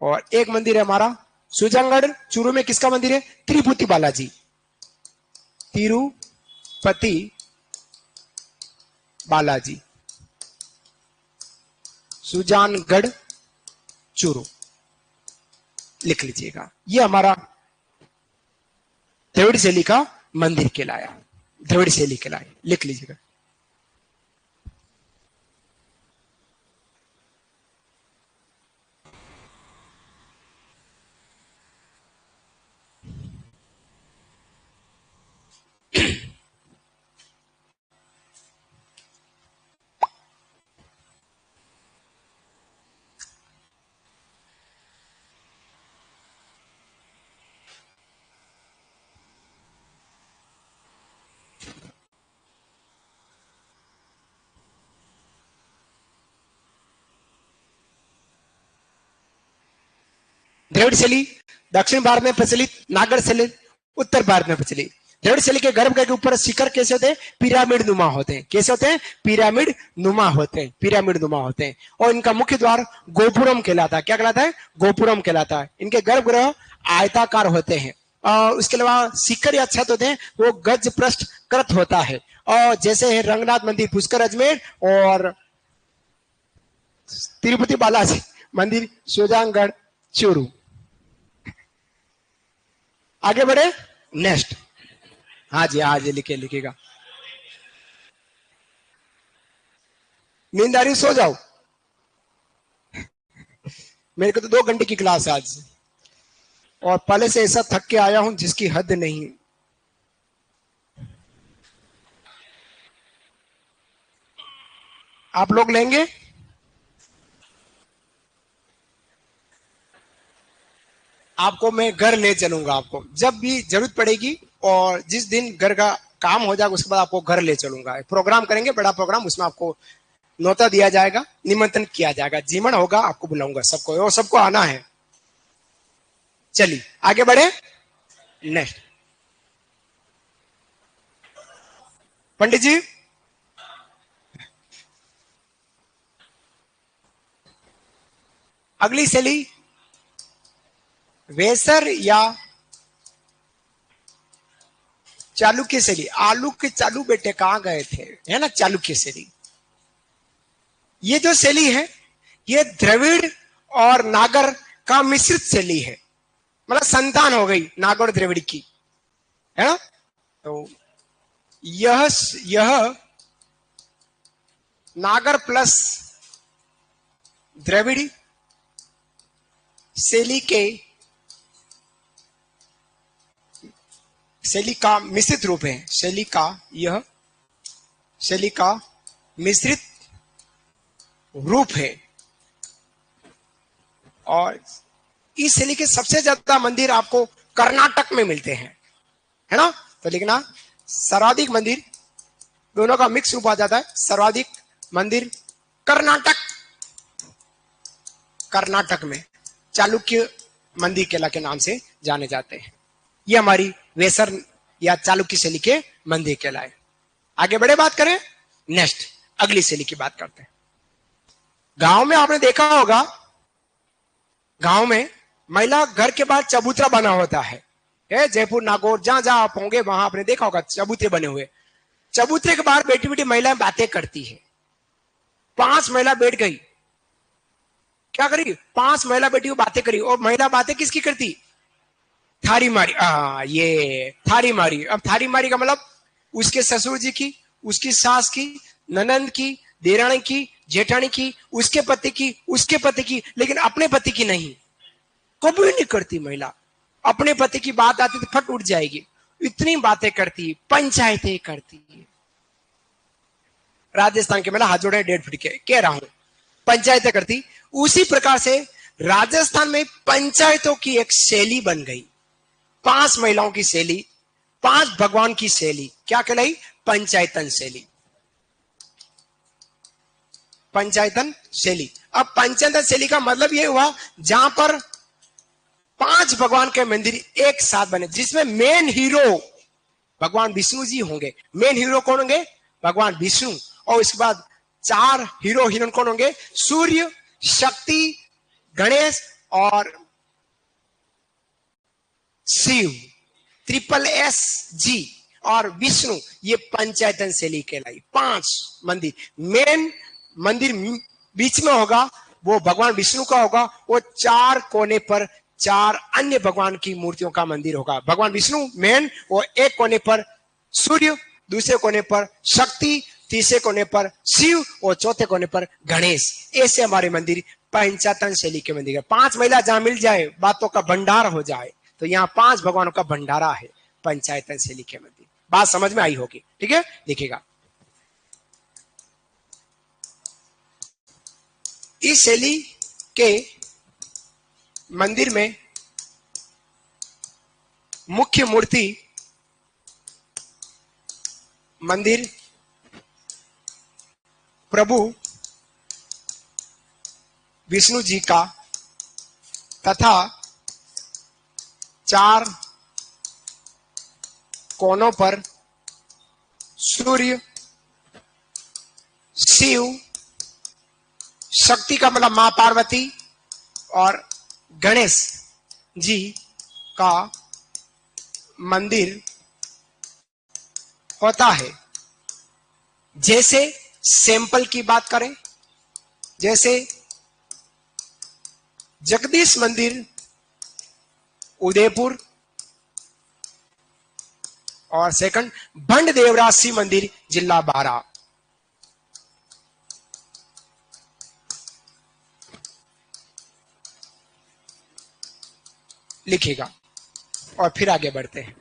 और एक मंदिर है हमारा सुजनगढ़ चूरू में, किसका मंदिर है? त्रिभूति बालाजी, तिरुपति बालाजी, सुजानगढ़ चूरू, लिख लीजिएगा। ये हमारा द्रविड़ शैली का मंदिर कहलाया। द्रविड़ शैली कहलाए, लिख लीजिएगा। द्रविड़ शैली दक्षिण भारत में प्रचलित, नागर शैली उत्तर भारत में प्रचलित। द्रविड़ शैली के गर्भगृह के ऊपर शिखर कैसे होते हैं? पिरामिड नुमा होते हैं। कैसे होते हैं? पिरामिड नुमा होते हैं, पिरामिड नुमा होते हैं। और इनका मुख्य द्वार गोपुरम कहलाता है। क्या कहलाता है? गोपुरम कहलाता है। इनके गर्भगृह आयताकार होते हैं। और उसके अलावा शिखर या छत होते हैं वो गज पृष्ठ कृत होता है। और जैसे है रंगनाथ मंदिर पुष्कर अजमेर और तिरुपति बालाजी मंदिर सोजांगढ़ चूरू। आगे बढ़े, नेक्स्ट। हाँ जी लिखेगा। नींद आ रही, सो जाओ। मेरे को तो 2 घंटे की क्लास है आज, और पहले से ऐसा थक के आया हूं जिसकी हद नहीं। आप लोग लेंगे? आपको मैं घर ले चलूंगा, आपको जब भी जरूरत पड़ेगी, और जिस दिन घर का काम हो जाएगा उसके बाद आपको घर ले चलूंगा। प्रोग्राम करेंगे, बड़ा प्रोग्राम, उसमें आपको न्योता दिया जाएगा, निमंत्रण किया जाएगा, जीवन होगा, आपको बुलाऊंगा सबको, और सबको आना है। चलिए आगे बढ़े, नेक्स्ट। पंडित जी, अगली शैली वेसर या चालुक्य शैली। आलू के चालू बेटे कहां गए थे, है ना, चालुक्य शैली। ये जो शैली है ये द्रविड़ और नागर का मिश्रित शैली है, मतलब संतान हो गई नागर और द्रविड़ की, है ना। तो यह नागर प्लस द्रविड़ शैली का मिश्रित रूप है। शैली का मिश्रित रूप है। और इस शैली के सबसे ज्यादा मंदिर आपको कर्नाटक में मिलते हैं, है ना। तो लिखना सर्वाधिक मंदिर, दोनों का मिक्स रूप आ जाता है। सर्वाधिक मंदिर कर्नाटक में चालुक्य मंदिर केला के नाम से जाने जाते हैं। ये हमारी वेसर या चालुक्य शैली के मंदिर कहलाए। आगे बढ़े, बात करें, नेक्स्ट अगली शैली की बात करते हैं। गांव में आपने देखा होगा, गांव में महिला घर के बाहर चबूतरा बना होता है। जयपुर, नागौर, जहां जहां आप होंगे वहां आपने देखा होगा चबूतरे बने हुए। चबूतरे के बाहर बैठी बैठी महिलाएं बातें करती है। 5 महिला बैठ गई, क्या करी, 5 महिला बैठी हुई बातें करी। और महिला बातें किसकी करती? थारी मारी। ये थारी मारी। अब थारी मारी का मतलब उसके ससुर जी की, उसकी सास की, ननंद की, देरानी की, जेठानी की, उसके पति की, उसके पति की, लेकिन अपने पति की नहीं, कभी नहीं करती महिला। अपने पति की बात आती तो फट उठ जाएगी, इतनी बातें करती, पंचायतें करती। राजस्थान के महिला हाथ जोड़े 1.5 फीट के, कह रहा हूं, पंचायतें करती। उसी प्रकार से राजस्थान में पंचायतों की एक शैली बन गई। 5 महिलाओं की शैली, 5 भगवान की शैली, क्या कहलाई? पंचायतन शैली। पंचायतन शैली। अब पंचायतन शैली का मतलब यह हुआ जहां पर 5 भगवान के मंदिर एक साथ बने, जिसमें मेन हीरो भगवान विष्णु जी होंगे। मेन हीरो कौन होंगे? भगवान विष्णु। और इसके बाद 4 हीरो हीरोइन कौन होंगे? सूर्य, शक्ति, गणेश और शिव, SSSG और विष्णु। ये पंचायतन शैली कहलाई। 5 मंदिर, मेन मंदिर बीच में होगा वो भगवान विष्णु का होगा। वो 4 कोने पर 4 अन्य भगवान की मूर्तियों का मंदिर होगा। भगवान विष्णु मेन, और एक कोने पर सूर्य, दूसरे कोने पर शक्ति, तीसरे कोने पर शिव और चौथे कोने पर गणेश। ऐसे हमारे मंदिर पंचायतन शैली के मंदिर है। 5 महिला जहां मिल जाए बातों का भंडार हो जाए, तो यहाँ 5 भगवानों का भंडारा है पंचायतन शैली के मंदिर। बात समझ में आई होगी, ठीक है। देखिएगा, इस शैली के मंदिर में मुख्य मूर्ति मंदिर प्रभु विष्णु जी का तथा 4 कोनों पर सूर्य, शिव, शक्ति का मतलब मां पार्वती और गणेश जी का मंदिर होता है। जैसे सैंपल की बात करें, जैसे जगदीश मंदिर उदयपुर और सेकंड भंड देवराज शिव मंदिर जिला बारा। लिखिएगा और फिर आगे बढ़ते हैं।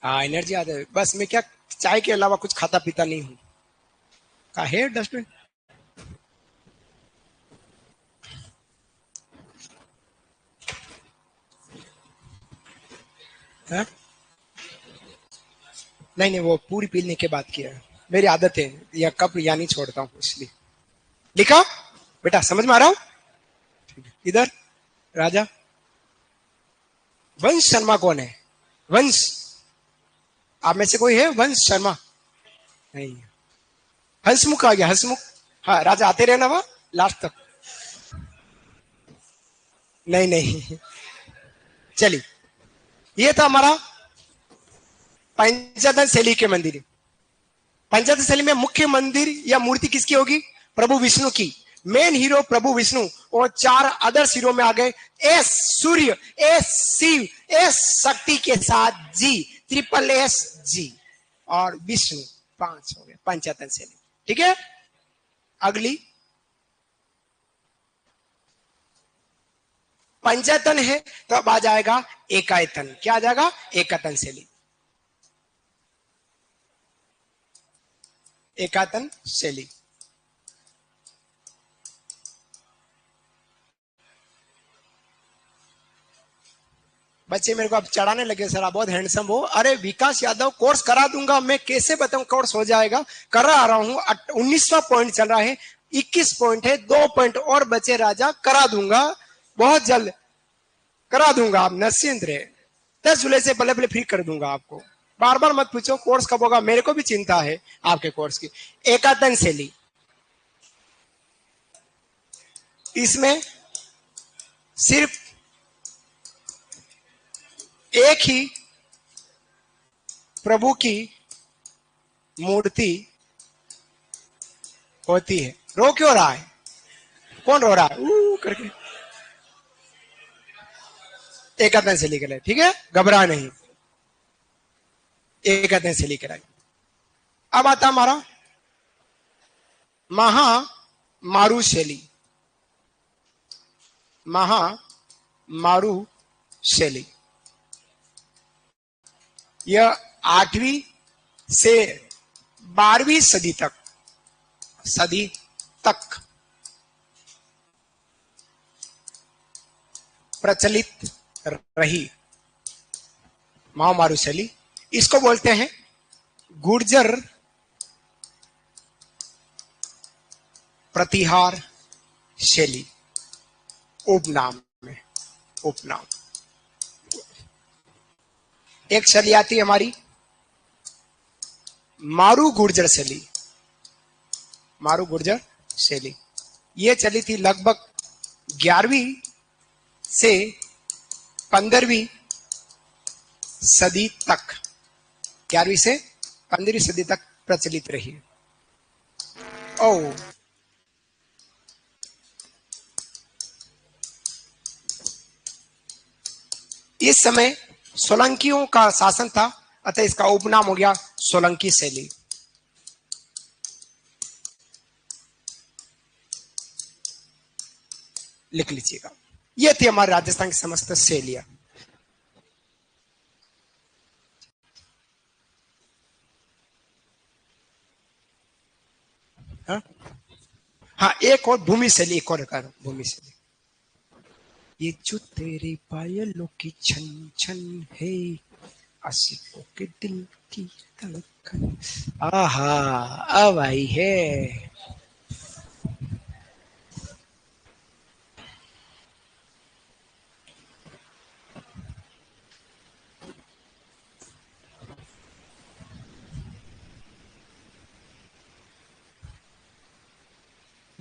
हाँ, एनर्जी आता है। बस मैं क्या चाय के अलावा कुछ खाता पीता नहीं हूँ। का है डस्टबिन? हाँ? नहीं नहीं, वो पूरी पीने के बाद किया है। मेरी आदत है, या कप या नहीं छोड़ता हूँ इसलिए। लिखा बेटा, समझ में आ रहा हूँ? इधर राजा वंश शर्मा कौन है? वंश, आप में से कोई है वंश शर्मा? नहीं। हंसमुख आ गया, हंसमुख। हाँ राजा, आते रहना वहां लास्ट तक। नहीं नहीं, चलिए, ये था हमारा पंचतन शैली के मंदिर। पंचतन शैली में मुख्य मंदिर या मूर्ति किसकी होगी? प्रभु विष्णु की। मेन हीरो प्रभु विष्णु और 4 अदर्स हीरो में आ गए। एस सूर्य, एस शिव, एस शक्ति के साथ जी, ट्रिपल एस जी और विष्णु। 5 हो गए पंचतन शैली। ठीक है, अगली पंचतन है तो अब आ जाएगा एकायतन। क्या आ जाएगा? एकातन शैली। एकातन शैली बच्चे मेरे को अब चढ़ाने लगे, सर आप बहुत हैंडसम हो। अरे विकास यादव, कोर्स करा दूंगा मैं, कैसे बताऊं कोर्स हो जाएगा? करा रहा हूं, 19वां पॉइंट चल रहा है, 21 पॉइंट है, 2 पॉइंट और बचे राजा, करा दूंगा बहुत जल्द, करा दूंगा। आप निश्चिंत रहे, 10 जुलाई से पहले पहले फ्री कर दूंगा आपको। बार बार मत पूछो कोर्स कब होगा, मेरे को भी चिंता है आपके कोर्स की। एकातन शैली, इसमें सिर्फ एक ही प्रभु की मूर्ति होती है। रो क्यों रहा है? कौन रो रहा है करके? एकातन शैली कर, ठीक है, घबरा नहीं, एकातन शैली कराई। अब आता हमारा महा मारू शैली। महा मारू शैली, यह 8वीं से 12वीं सदी तक प्रचलित रही। महामारू शैली, इसको बोलते हैं गुर्जर प्रतिहार शैली, उपनाम में, उपनाम। एक शैली आती है हमारी मारू गुर्जर शैली। मारू गुर्जर शैली ये चली थी लगभग 11वीं से 15वीं सदी तक। 11वीं से 15वीं सदी तक प्रचलित रही। ओ इस समय सोलंकियों का शासन था, अतः इसका उपनाम हो गया सोलंकी शैली। लिख लीजिएगा। ये थी हमारे राजस्थान की समस्त शैलियां। हाँ हाँ, एक और भूमि शैली, एक और भूमि शैली। ये जो तेरे पायलों की छन छन है, आशिकों के दिल की धड़कन। आहा, अब आई है।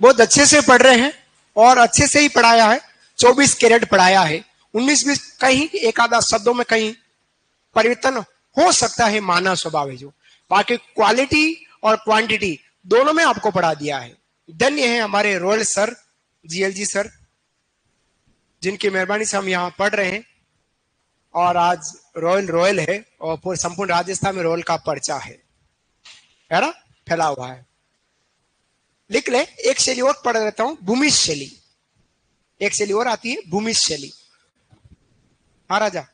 बहुत अच्छे से पढ़ रहे हैं और अच्छे से ही पढ़ाया है। 24 कैरेट पढ़ाया है। 19-20 कहीं एक आधा शब्दों में कहीं परिवर्तन हो सकता है, मानव स्वभाव है जो। बाकी क्वालिटी और क्वांटिटी दोनों में आपको पढ़ा दिया है। धन्य है हमारे रॉयल सर, जीएलजी सर, जिनकी मेहरबानी से हम यहाँ पढ़ रहे हैं। और आज रॉयल रॉयल है और पूरे संपूर्ण राजस्थान में रॉयल का पर्चा है ना, फैला हुआ है। लिख ले। एक शैली और पढ़ देता हूं, भूमि शैली। एक शैली और आती है, भूमि शैली। हाँ राजा,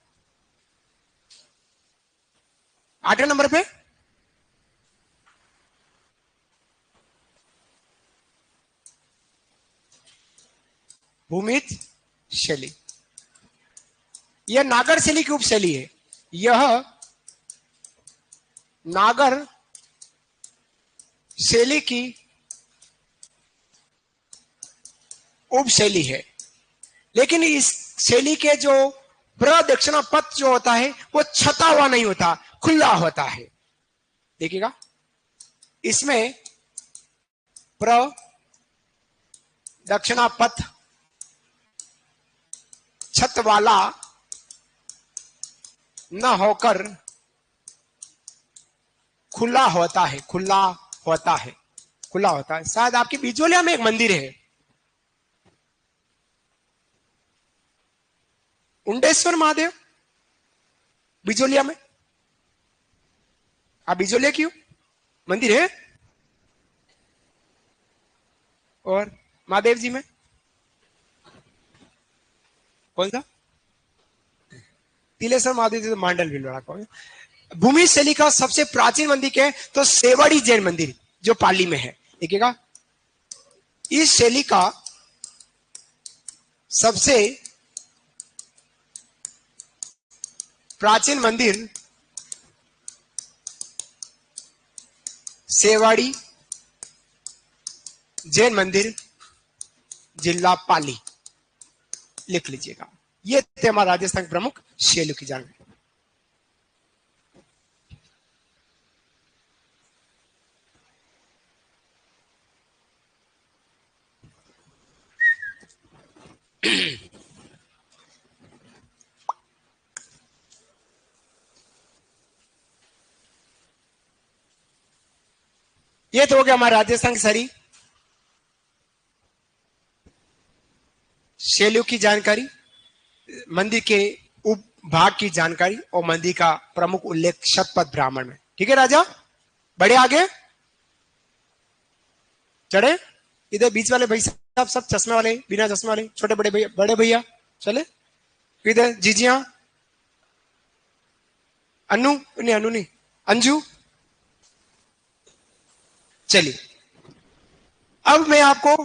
8वें नंबर पे भूमिज शैली। यह नागर शैली की उपशैली है। यह नागर शैली की उपशैली है, लेकिन इस शैली के जो प्रदक्षिणा पथ जो होता है वो छता हुआ नहीं होता, खुला होता है। देखिएगा, इसमें प्रदक्षिणा पथ छत वाला न होकर खुला होता है, खुला होता है, खुला होता है। शायद आपकी बिजोलिया में एक मंदिर है, उंडेश्वर महादेव, बिजोलिया में। आप बिजोलिया क्यों मंदिर है? और महादेव जी में कौन सा? तिलेश्वर महादेव जी तो मांडल भिलवाड़ा को। भूमि शैली का सबसे प्राचीन मंदिर क्या है? तो सेवाड़ी जैन मंदिर जो पाली में है। देखिएगा, इस शैली का सबसे प्राचीन मंदिर सेवाड़ी जैन मंदिर, जिला पाली। लिख लीजिएगा। ये थे हमारे राजस्थान के प्रमुख शैलियों की जानकारी। ये तो हो गया हमारे राजस्थान की सारी शैलियों की जानकारी, मंदिर के उप भाग की जानकारी और मंदिर का प्रमुख उल्लेख शतपथ ब्राह्मण में। ठीक है राजा, बढ़े आगे चढ़े। इधर बीच वाले भाई साहब सब चश्मे वाले, बिना चश्मे वाले, छोटे बड़े भैया, बड़े भैया चले। इधर जीजिया, अनु नहीं, अनु नहीं, अंजू। चलिए, अब मैं आपको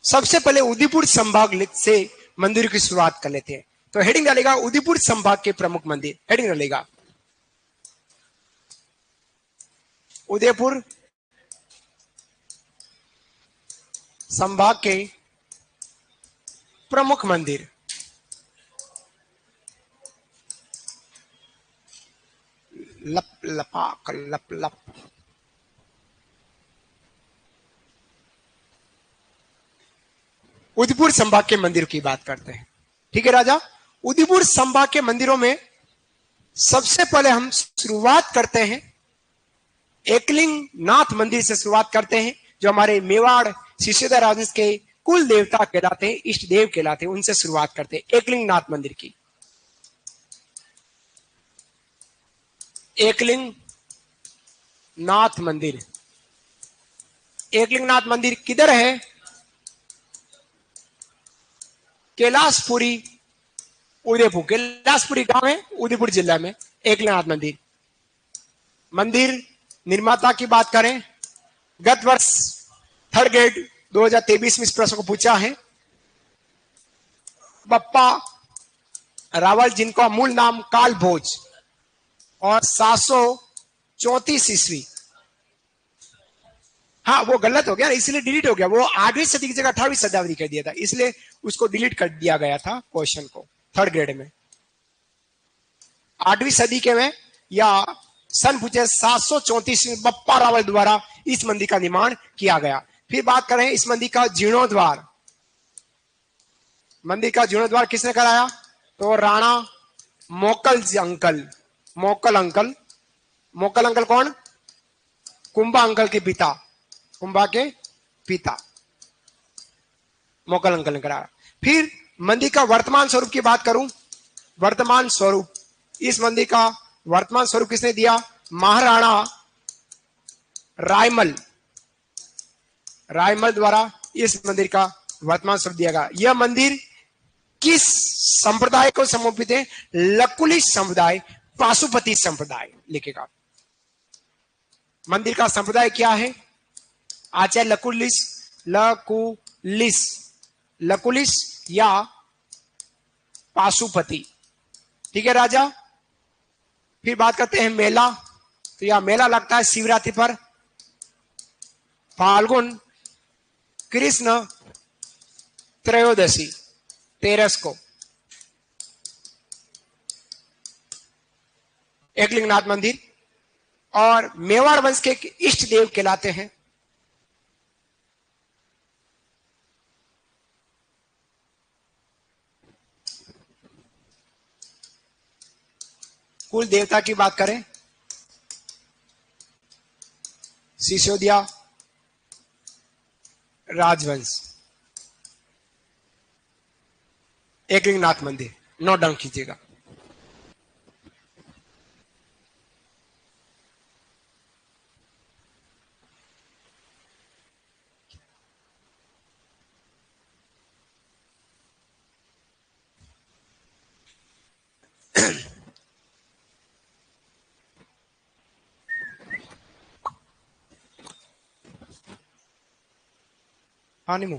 सबसे पहले उदयपुर संभाग से मंदिर की शुरुआत कर लेते हैं। तो हेडिंग डालेगा उदयपुर संभाग के प्रमुख मंदिर। हेडिंग डालेगा उदयपुर संभाग के प्रमुख मंदिर। लप लपाक लप लप। उदयपुर संभाग के मंदिर की बात करते हैं। ठीक है राजा, उदयपुर संभाग के मंदिरों में सबसे पहले हम शुरुआत करते हैं एकलिंग नाथ मंदिर से शुरुआत करते हैं, जो हमारे मेवाड़ सिसोदिया राजवंश के कुल देवता कहलाते हैं, इष्ट देव कहलाते हैं, उनसे शुरुआत करते हैं एकलिंग नाथ मंदिर की। एकलिंग नाथ मंदिर, एकलिंग नाथ मंदिर किधर है? कैलाशपुरी, उदयपुर। कैलाशपुरी गांव है उदयपुर जिला में एकलिंग नाथ मंदिर। मंदिर निर्माता की बात करें, गत वर्ष थर्ड ग्रेड 2023 में इस प्रश्न को पूछा है। बप्पा रावल, जिनका मूल नाम काल भोज, और 734 ईस्वी। हाँ, वो गलत हो गया, इसलिए डिलीट हो गया। वो 8वीं सदी की जगह 18वीं शताब्दी कर दिया था, इसलिए उसको डिलीट कर दिया गया था क्वेश्चन को थर्ड ग्रेड में। 8वीं सदी के में या सन पूछे 734 में बप्पा रावल द्वारा इस मंदिर का निर्माण किया गया। फिर बात करें इस मंदिर का जीर्णोद्वार। मंदिर का जीर्णोद्वार किसने कराया? तो राणा मोकल अंकल। मोकल अंकल, मोकल अंकल कौन? कुंभा अंकल के पिता, कुंभा के पिता मोकल अंकल ने कराया। फिर मंदिर का वर्तमान स्वरूप की बात करूं, वर्तमान स्वरूप, इस मंदिर का वर्तमान स्वरूप किसने दिया? महाराणा रायमल, रायमल द्वारा इस मंदिर का वर्तमान स्वरूप दिया गया। यह मंदिर किस संप्रदाय को समर्पित है? लकुलिश समुदाय, पाशुपति संप्रदाय लिखेगा। मंदिर का संप्रदाय क्या है? आचार्य लकुलिश, लकुलिश, लकुलिश या पाशुपति। ठीक है राजा। फिर बात करते हैं मेला। तो यह मेला लगता है शिवरात्रि पर, फाल्गुन कृष्ण त्रयोदशी 13 को। एकलिंगनाथ मंदिर और मेवाड़ वंश के इष्ट देव कहलाते हैं। कुल देवता की बात करें, सिसोदिया राजवंश। एकलिंगनाथ मंदिर नोट डाउन कीजिएगा। हाँ निमो,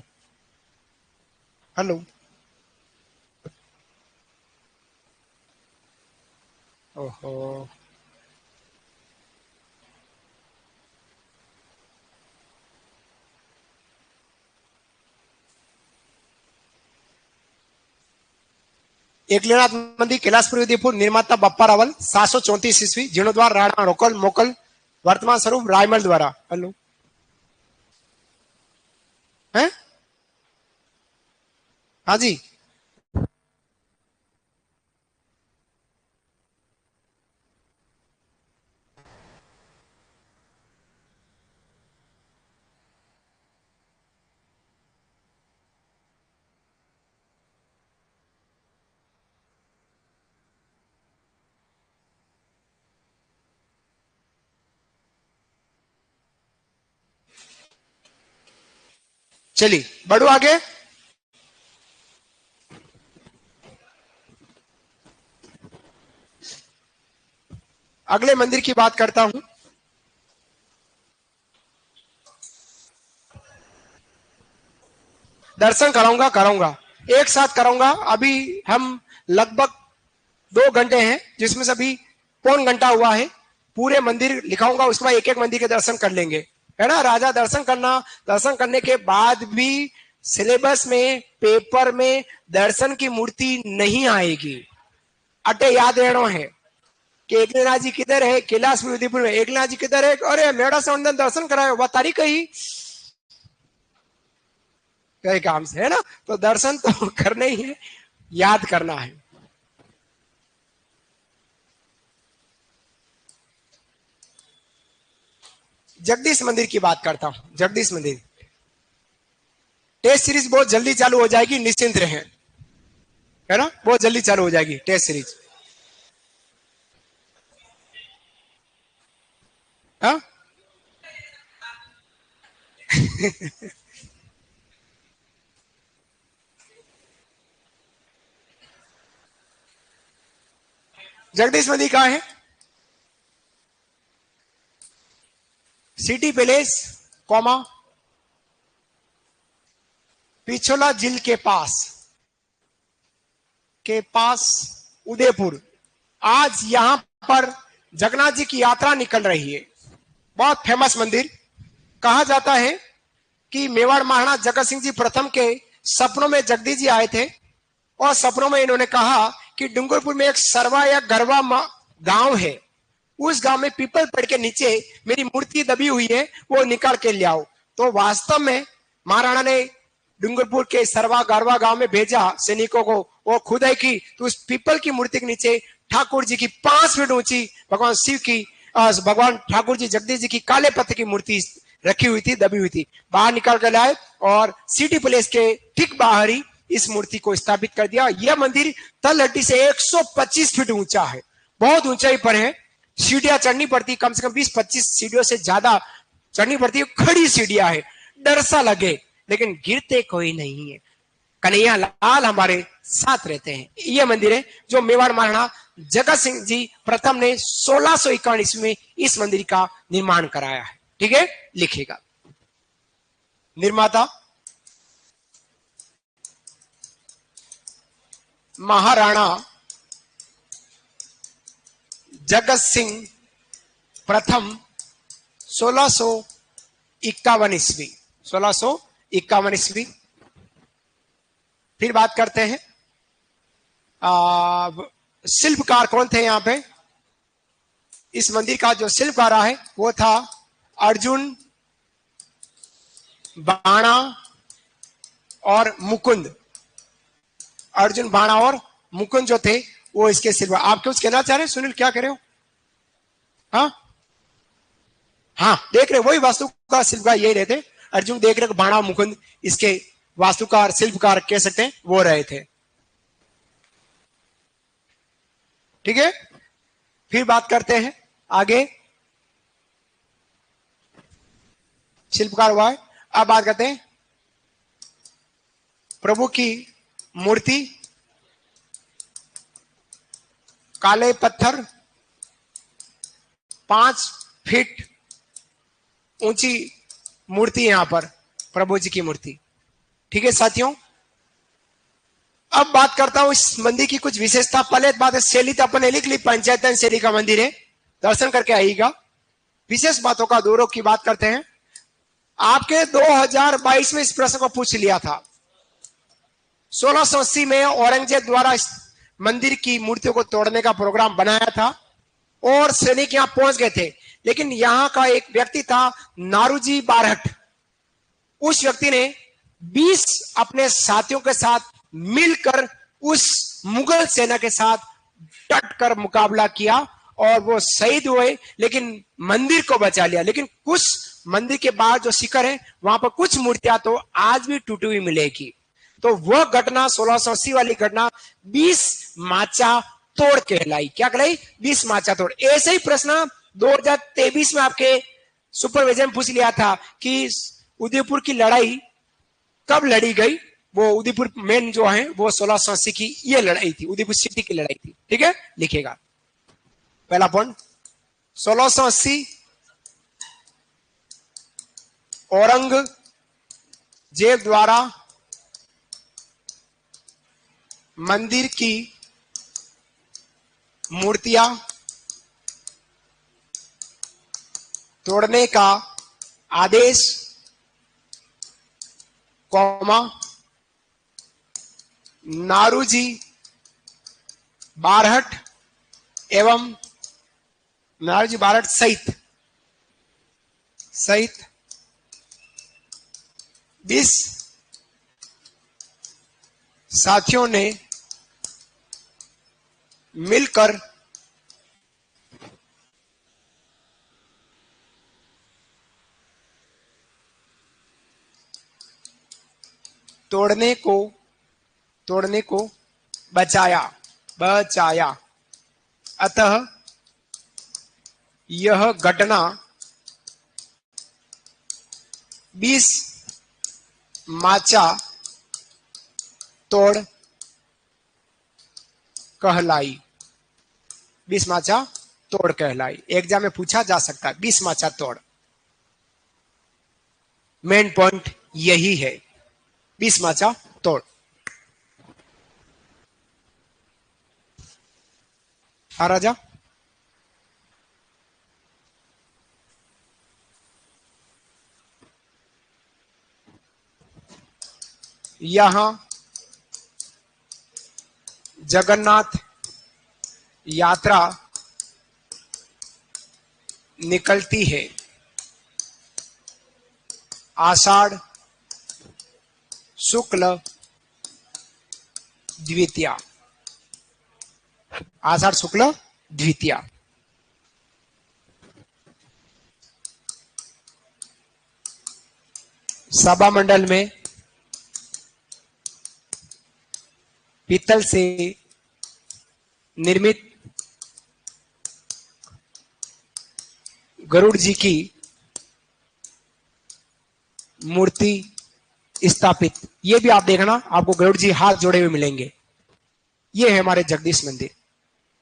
हेलो। ओहो, एकलिंगनाथ मंदिर कैलाशपुरी उदयपुर, निर्माता बप्पा रावल, 734 ईस्वी, जीर्णोद्वार राणा रोकल मोकल, वर्तमान स्वरूप रायमल द्वारा। हेलो है, हाँ जी। चलिए बढ़ो आगे। अगले मंदिर की बात करता हूं। दर्शन कराऊंगा, कराऊंगा एक साथ कराऊंगा। अभी हम लगभग 2 घंटे हैं, जिसमें से अभी पौन घंटा हुआ है। पूरे मंदिर लिखाऊंगा, उसके बाद एक एक मंदिर के दर्शन कर लेंगे, है ना राजा। दर्शन करना, दर्शन करने के बाद भी सिलेबस में, पेपर में दर्शन की मूर्ति नहीं आएगी। अटे याद रहना है कि एकनाथ जी किधर है? कैलाश में उदयपुर में। एकनाथ जी किधर है? अरे मेड़ा से दर्शन कराए, वह तारीख ही कई काम से, है ना। तो दर्शन तो करने ही है, याद करना है। जगदीश मंदिर की बात करता हूं। जगदीश मंदिर टेस्ट सीरीज बहुत जल्दी चालू हो जाएगी, निश्चिंत रहें, है ना, बहुत जल्दी चालू हो जाएगी टेस्ट सीरीज। हाँ जगदीश मंदिर कहाँ है? सिटी पैलेस कॉमा पिछोला झील के पास उदयपुर। आज यहां पर जगन्नाथ जी की यात्रा निकल रही है। बहुत फेमस मंदिर। कहा जाता है कि मेवाड़ महाराणा जगत सिंह जी प्रथम के सपनों में जगदीश जी आए थे और सपनों में इन्होंने कहा कि डूंगरपुर में एक सरवा या गरवा गांव है, उस गांव में पीपल पेड़ के नीचे मेरी मूर्ति दबी हुई है, वो निकाल के ले आओ। तो वास्तव में महाराणा ने डूंगरपुर के सरवा गरवा गांव में भेजा सैनिकों को, वो खुदाई की तो उस पीपल की मूर्ति के नीचे ठाकुर जी की 5 फीट ऊंची भगवान शिव की भगवान ठाकुर जी जगदीश जी की काले पत्थर की मूर्ति रखी हुई थी, दबी हुई थी। बाहर निकाल कर लाए और सिटी पैलेस के ठीक बाहर ही इस मूर्ति को स्थापित कर दिया। यह मंदिर तलहटी से 125 फीट ऊंचा है, बहुत ऊंचाई पर है। सीढ़ियां चढ़नी पड़ती, कम से कम 20-25 सीढ़ियों से ज्यादा चढ़नी पड़ती है। खड़ी सीढ़ियां है, डर सा लगे लेकिन गिरते कोई नहीं है। कन्हैया लाल हमारे साथ रहते हैं। यह मंदिर है जो मेवाड़ महाराणा जगत सिंह जी प्रथम ने 1651 ईस्वी में इस मंदिर का निर्माण कराया है। ठीक है, लिखिएगा। निर्माता महाराणा जगत सिंह प्रथम 1651 ईस्वी। 1651 ईस्वी। फिर बात करते हैं शिल्पकार कौन थे यहां पे? इस मंदिर का जो शिल्पकार है वो था अर्जुन बाणा और मुकुंद। अर्जुन बाणा और मुकुंद जो थे वो इसके शिल्पकार। आप कुछ कहना चाह रहे हैं सुनील? क्या कह रहे हो? हाँ देख रहे, वही वास्तुकार शिल्पकार यही रहते। अर्जुन देख रहे, बाणा मुकुंद इसके वास्तुकार शिल्पकार कह सकते हैं, वो रहे थे। ठीक है, फिर बात करते हैं आगे। शिल्पकार हुआ है। अब बात करते हैं प्रभु की मूर्ति, काले पत्थर, 5 फीट ऊंची मूर्ति यहां पर प्रभु जी की मूर्ति। ठीक है साथियों, अब बात करता हूं इस मंदिर की कुछ विशेषता। पहले बात है शैली, तो अपन ने लिख ली, पंचायतन शैली का मंदिर है, दर्शन करके आइएगा। विशेष बातों का दौरों की बात करते हैं। आपके 2022 में इस प्रश्न को पूछ लिया था। 1680 में औरंगजेब द्वारा इस मंदिर की मूर्तियों को तोड़ने का प्रोग्राम बनाया था और सैनिक यहां पहुंच गए थे, लेकिन यहां का एक व्यक्ति था नारूजी बारहट। उस व्यक्ति ने 20 अपने साथियों के साथ मिलकर उस मुगल सेना के साथ डट कर मुकाबला किया और वो शहीद हुए, लेकिन मंदिर को बचा लिया। लेकिन कुछ मंदिर के बाहर जो शिखर है वहां पर कुछ मूर्तियां तो आज भी टूटी हुई मिलेगी। तो वह घटना 1680 वाली घटना 20 माचा तोड़ कहलाई। क्या कहलाई? 20 माचा तोड़। ऐसे ही प्रश्न 2023 में आपके सुपरविजन में पूछ लिया था कि उदयपुर की लड़ाई कब लड़ी गई। वो उदयपुर मेन जो है वो 1680 की ये लड़ाई थी, उदयपुर सिटी की लड़ाई थी। ठीक है, लिखेगा पहला पॉइंट। 1680 औरंगजेब द्वारा मंदिर की मूर्तियां तोड़ने का आदेश, कौमा नारूजी बारहट एवं नारूजी बारहट सहित 20 साथियों ने मिलकर तोड़ने को बचाया। अतः यह घटना 20 माचा तोड़ कहलाई। 20 माचा तोड़ कहलाई। एग्जाम में पूछा जा सकता है 20 माचा तोड़। मेन पॉइंट यही है, 20 माचा तोड़। हाँ राजा, यहां जगन्नाथ यात्रा निकलती है। आषाढ़ शुक्ल द्वितीया। आषाढ़ शुक्ल द्वितीया। सभा मंडल में पीतल से निर्मित गरुड़ जी की मूर्ति स्थापित। ये भी आप देखना, आपको गरुड़ जी हाथ जोड़े हुए मिलेंगे। ये है हमारे जगदीश मंदिर।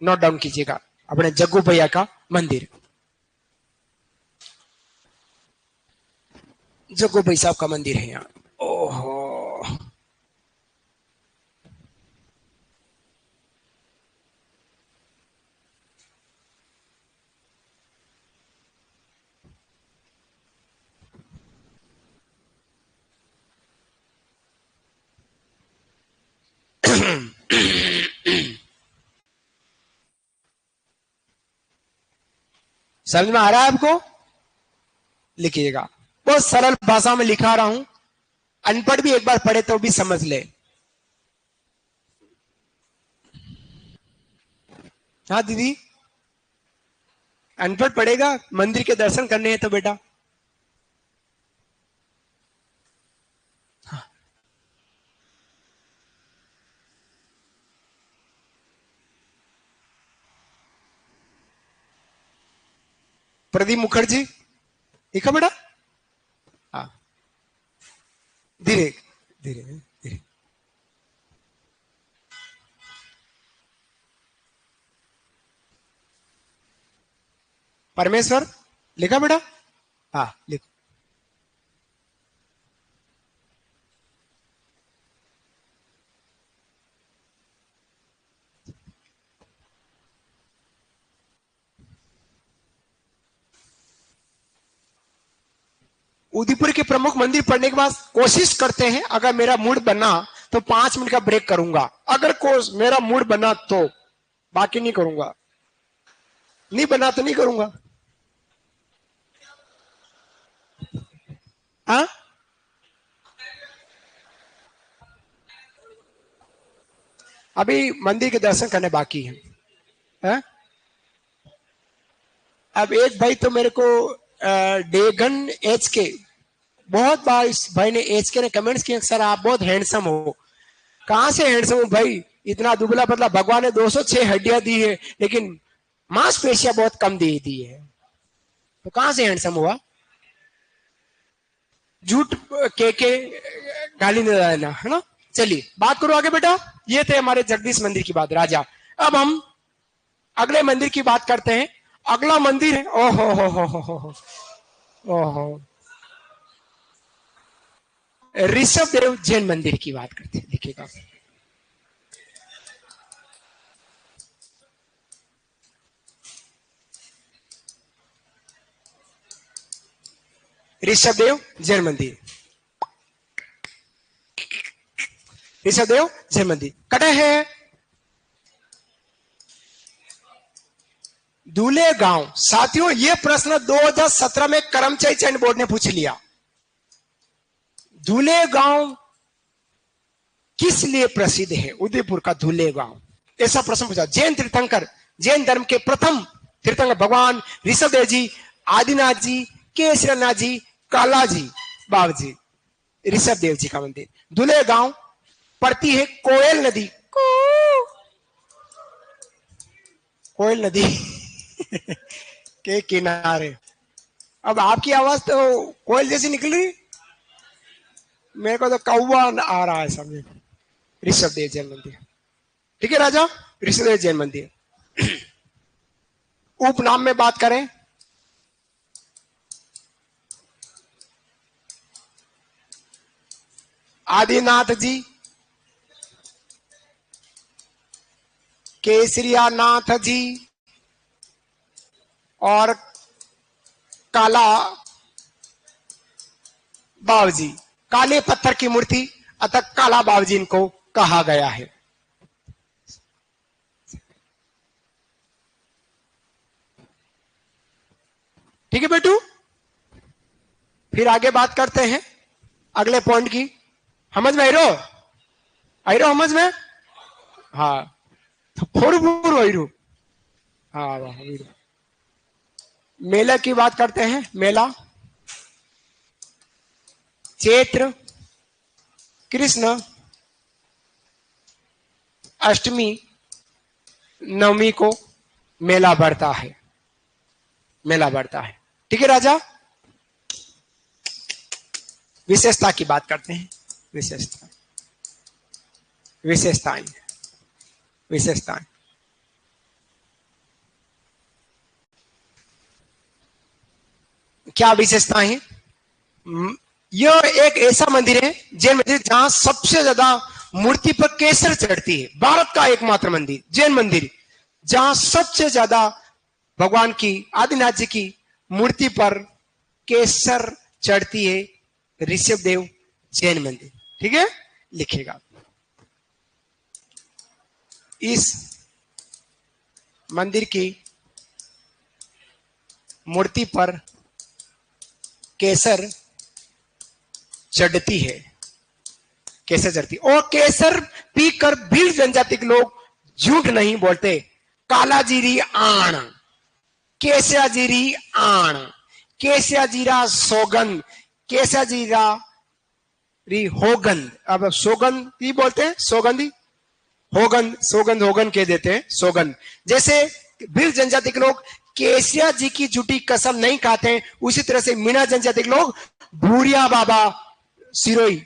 नोट डाउन कीजिएगा, अपने जग्गू भैया का मंदिर। जग्गू भाई साहब का मंदिर है यहाँ। ओहो, समझ में आ रहा है आपको? लिखिएगा, बहुत सरल भाषा में लिखा रहा हूं, अनपढ़ भी एक बार पढ़े तो भी समझ ले। हाँ दीदी, अनपढ़ पढ़ेगा, मंदिर के दर्शन करने हैं तो बेटा। हाँ। प्रदीप मुखर्जी लिखा बेटा। हाँ, धीरे धीरे धीरे। परमेश्वर लिखा बेटा। हाँ लिखो। उदयपुर के प्रमुख मंदिर पढ़ने के बाद कोशिश करते हैं, अगर मेरा मूड बना तो 5 मिनट का ब्रेक करूंगा। अगर मेरा मूड बना तो, बाकी नहीं करूंगा। नहीं बना तो नहीं करूंगा। हाँ, अभी मंदिर के दर्शन करने बाकी हैं। हाँ? अब एक भाई तो मेरे को डेगन एच के, बहुत बार इस भाई ने एच के ने कमेंट्स किए, सर आप बहुत हैंडसम हो। कहां से हैंडसम हूं भाई? इतना दुबला पतला, भगवान ने 206 हड्डियां दी है, लेकिन मांसपेशियां बहुत कम दी है, तो कहां से हैंडसम हुआ? झूठ के गाली नहीं देना, है ना। चलिए बात करो आगे बेटा। ये थे हमारे जगदीश मंदिर की बात, राजा। अब हम अगले मंदिर की बात करते हैं। अगला मंदिर है, ओहो हो, ओहो, ऋषभ देव जैन मंदिर की बात करते हैं। देखिएगा, ऋषभ देव जैन मंदिर। ऋषभ देव जैन मंदिर कटे है दूल्हे गांव। साथियों, यह प्रश्न 2017 में कर्मचारी चयन बोर्ड ने पूछ लिया। दूल्हे गांव किस लिए प्रसिद्ध है? उदयपुर का दूल्हे गांव, ऐसा प्रश्न पूछा। जैन तीर्थंकर, जैन धर्म के प्रथम तीर्थंकर भगवान ऋषभदेव जी, आदिनाथ जी, केशरनाथ जी, कालाजी बाबजी। ऋषभ देव जी का मंदिर। दुले गांव पड़ती है कोयल नदी, कोयल नदी के किनारे। अब आपकी आवाज तो कोयल जैसी निकल रही, मेरे को तो कौवा आ रहा है समझे। ऋषभ देव जैन मंदिर, ठीक है राजा, ऋषभ देव जैन मंदिर। उपनाम में बात करें, आदिनाथ जी, केसरिया नाथ जी और काला बावजी, काले पत्थर की मूर्ति अतः काला बावजी इनको कहा गया है। ठीक है बेटू, फिर आगे बात करते हैं अगले पॉइंट की। समझ में आईरो, आईरो समझ में, हाँ तो फोर आईरो, हाँ वाह। मेला की बात करते हैं। मेला चैत्र कृष्ण अष्टमी नवमी को मेला बढ़ता है, मेला बढ़ता है। ठीक है राजा, विशेषता की बात करते हैं। विशेषता, विशेषताएं, विशेषताएं। क्या विशेषताएं हैं? यह एक ऐसा मंदिर है, जैन मंदिर, जहां सबसे ज्यादा मूर्ति पर केसर चढ़ती है। भारत का एकमात्र मंदिर, जैन मंदिर, जहां सबसे ज्यादा भगवान की, आदिनाथ जी की मूर्ति पर केसर चढ़ती है, ऋषभ देव जैन मंदिर। ठीक है, लिखेगा। इस मंदिर की मूर्ति पर केसर चढ़ती है, केसर चढ़ती, और केसर पीकर भील जनजाति के लोग झूठ नहीं बोलते। काला जीरी आण, केसिया जीरी आण, केसिया जीरा सौगंध, केसिया जीरा री होगंद। अब सौगंध ही बोलते हैं, सौगंधी, होगंद, सौगंध, होगंद कह देते हैं, सौगंध। जैसे भील जनजाति के लोग केसिया जी की झूठी कसम नहीं खाते हैं, उसी तरह से मीणा जनजाति के लोग भूरिया बाबा सिरोई,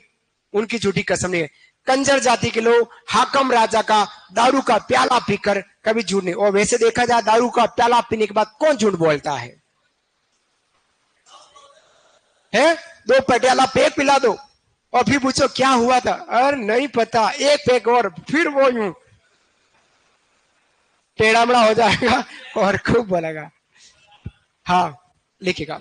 उनकी झूठी कसम नहीं है। कंजर जाति के लोग हाकम राजा का दारू का प्याला पीकर कभी झूठ नहीं। और वैसे देखा जाए, दारू का प्याला पीने के बाद कौन झूठ बोलता है? दो पटियाला पेक पिला दो और फिर पूछो क्या हुआ था, अरे नहीं पता, एक पेक और, फिर वो यूं टेढ़ामड़ा हो जाएगा और खूब बोलेगा। हाँ लिखेगा।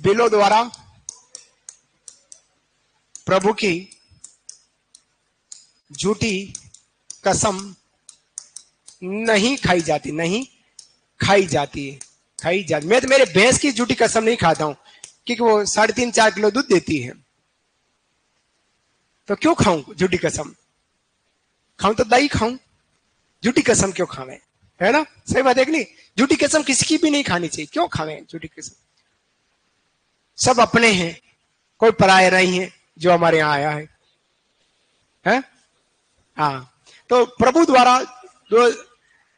बिलों द्वारा प्रभु की झूठी कसम नहीं खाई जाती, नहीं खाई जाती है, खाई जाती। मैं तो मेरे भैंस की झूठी कसम नहीं खाता हूं, क्योंकि वो 3.5-4 किलो दूध देती है, तो क्यों खाऊं झूठी कसम? खाऊं तो दही खाऊं, झूठी कसम क्यों खावे? है ना, सही बात है कि नहीं? झूठी कसम किसी की भी नहीं खानी चाहिए, क्यों खावे झूठी कसम? सब अपने हैं, कोई पराया नहीं है जो हमारे यहां आया है? हाँ, तो प्रभु द्वारा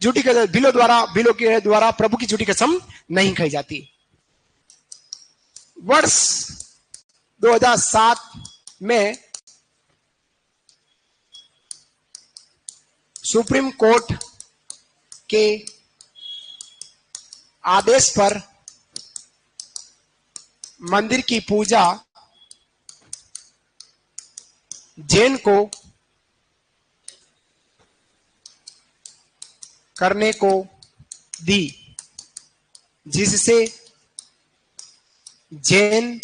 झूठी कसम, बिलों द्वारा, बिलों के द्वारा प्रभु की झूठी कसम नहीं खाई जाती। वर्ष 2007 में सुप्रीम कोर्ट के आदेश पर मंदिर की पूजा जैन को करने को दी, जिससे जैन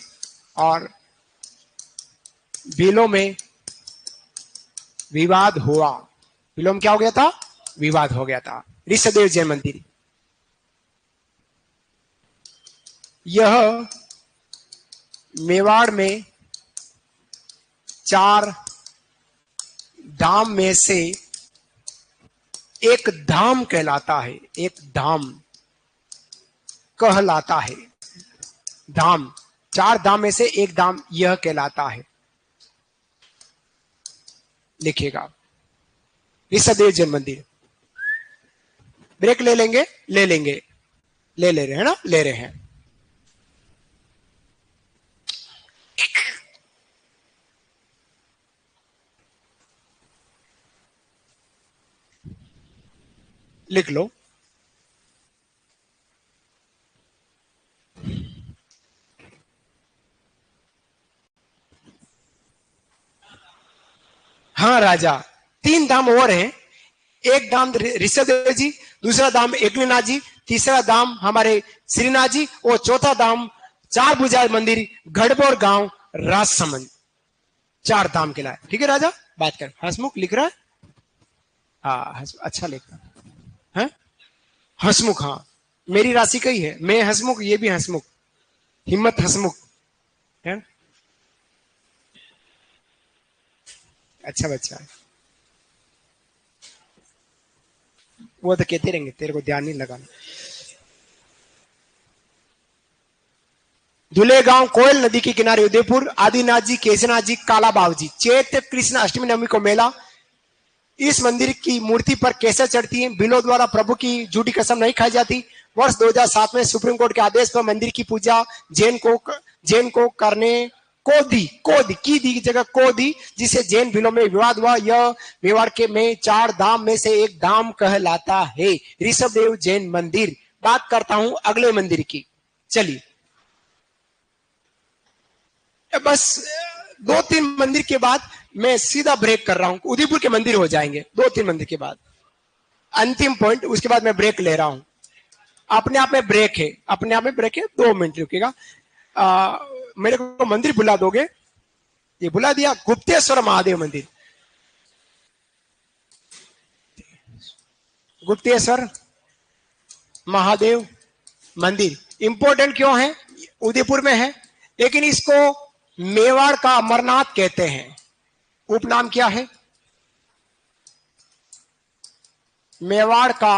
और बिलों में विवाद हुआ। बिलों में क्या हो गया था? विवाद हो गया था। ऋषभदेव जैन मंदिर, यह मेवाड़ में 4 धाम में से एक धाम कहलाता है, एक धाम कहलाता है। धाम, 4 धाम में से एक धाम यह कहलाता है। लिखिएगा ऋषभदेव जैन मंदिर। ब्रेक ले लेंगे, ले लेंगे, ले ले रहे हैं ना, ले रहे हैं। लिख लो। हाँ राजा, 3 धाम और हैं। एक धाम ऋषभदेव जी, दूसरा धाम एकनाथ जी, तीसरा धाम हमारे श्रीनाथ जी, और चौथा धाम 4 भुजा मंदिर गढ़बोर गांव राजसमंद। 4 धाम के लाए। ठीक है राजा, बात कर। हसमुख लिख रहा है। हाँ अच्छा लिख रहा है। हसमुख, हाँ मेरी राशि का ही है। मैं हसमुख, ये भी हसमुख, हिम्मत हसमुख है। अच्छा बच्चा है। वो तो कहते रहेंगे, तेरे को ध्यान नहीं लगाना। दुलेगांव कोयल नदी के किनारे उदयपुर, आदिनाथ जी, केशनाथ जी, काला बाव जी। चैत्र कृष्ण अष्टमी नवमी को मेला। इस मंदिर की मूर्ति पर कैसे चढ़ती है, बिलों द्वारा प्रभु की झूठी कसम नहीं खाई जाती। वर्ष 2007 में सुप्रीम कोर्ट के आदेश पर मंदिर की पूजा जैन को करने को दी की जगह को दी, जिसे जैन बिलों में विवाद हुआ। यह मेवाड़ के में 4 धाम में से एक धाम कहलाता है, ऋषभदेव जैन मंदिर। बात करता हूं अगले मंदिर की। चलिए, बस 2-3 मंदिर के बाद मैं सीधा ब्रेक कर रहा हूं, उदयपुर के मंदिर हो जाएंगे 2-3 मंदिर के बाद। अंतिम पॉइंट, उसके बाद मैं ब्रेक ले रहा हूं। अपने आप में ब्रेक है, अपने आप में ब्रेक है। 2 मिनट रुकेगा। मेरे को मंदिर बुला दोगे? ये बुला दिया, गुप्तेश्वर महादेव मंदिर। गुप्तेश्वर महादेव मंदिर इंपॉर्टेंट क्यों है? उदयपुर में है, लेकिन इसको मेवाड़ का अमरनाथ कहते हैं। उपनाम क्या है? मेवाड़ का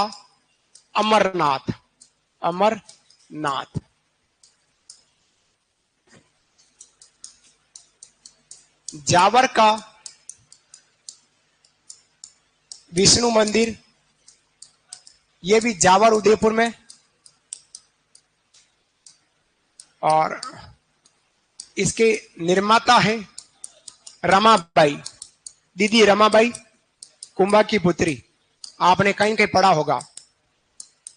अमरनाथ, अमरनाथ। जावर का विष्णु मंदिर, ये भी जावर उदयपुर में। और इसके निर्माता है रमाबाई, दीदी रमाबाई, कुंभा की पुत्री। आपने कहीं कहीं पढ़ा होगा,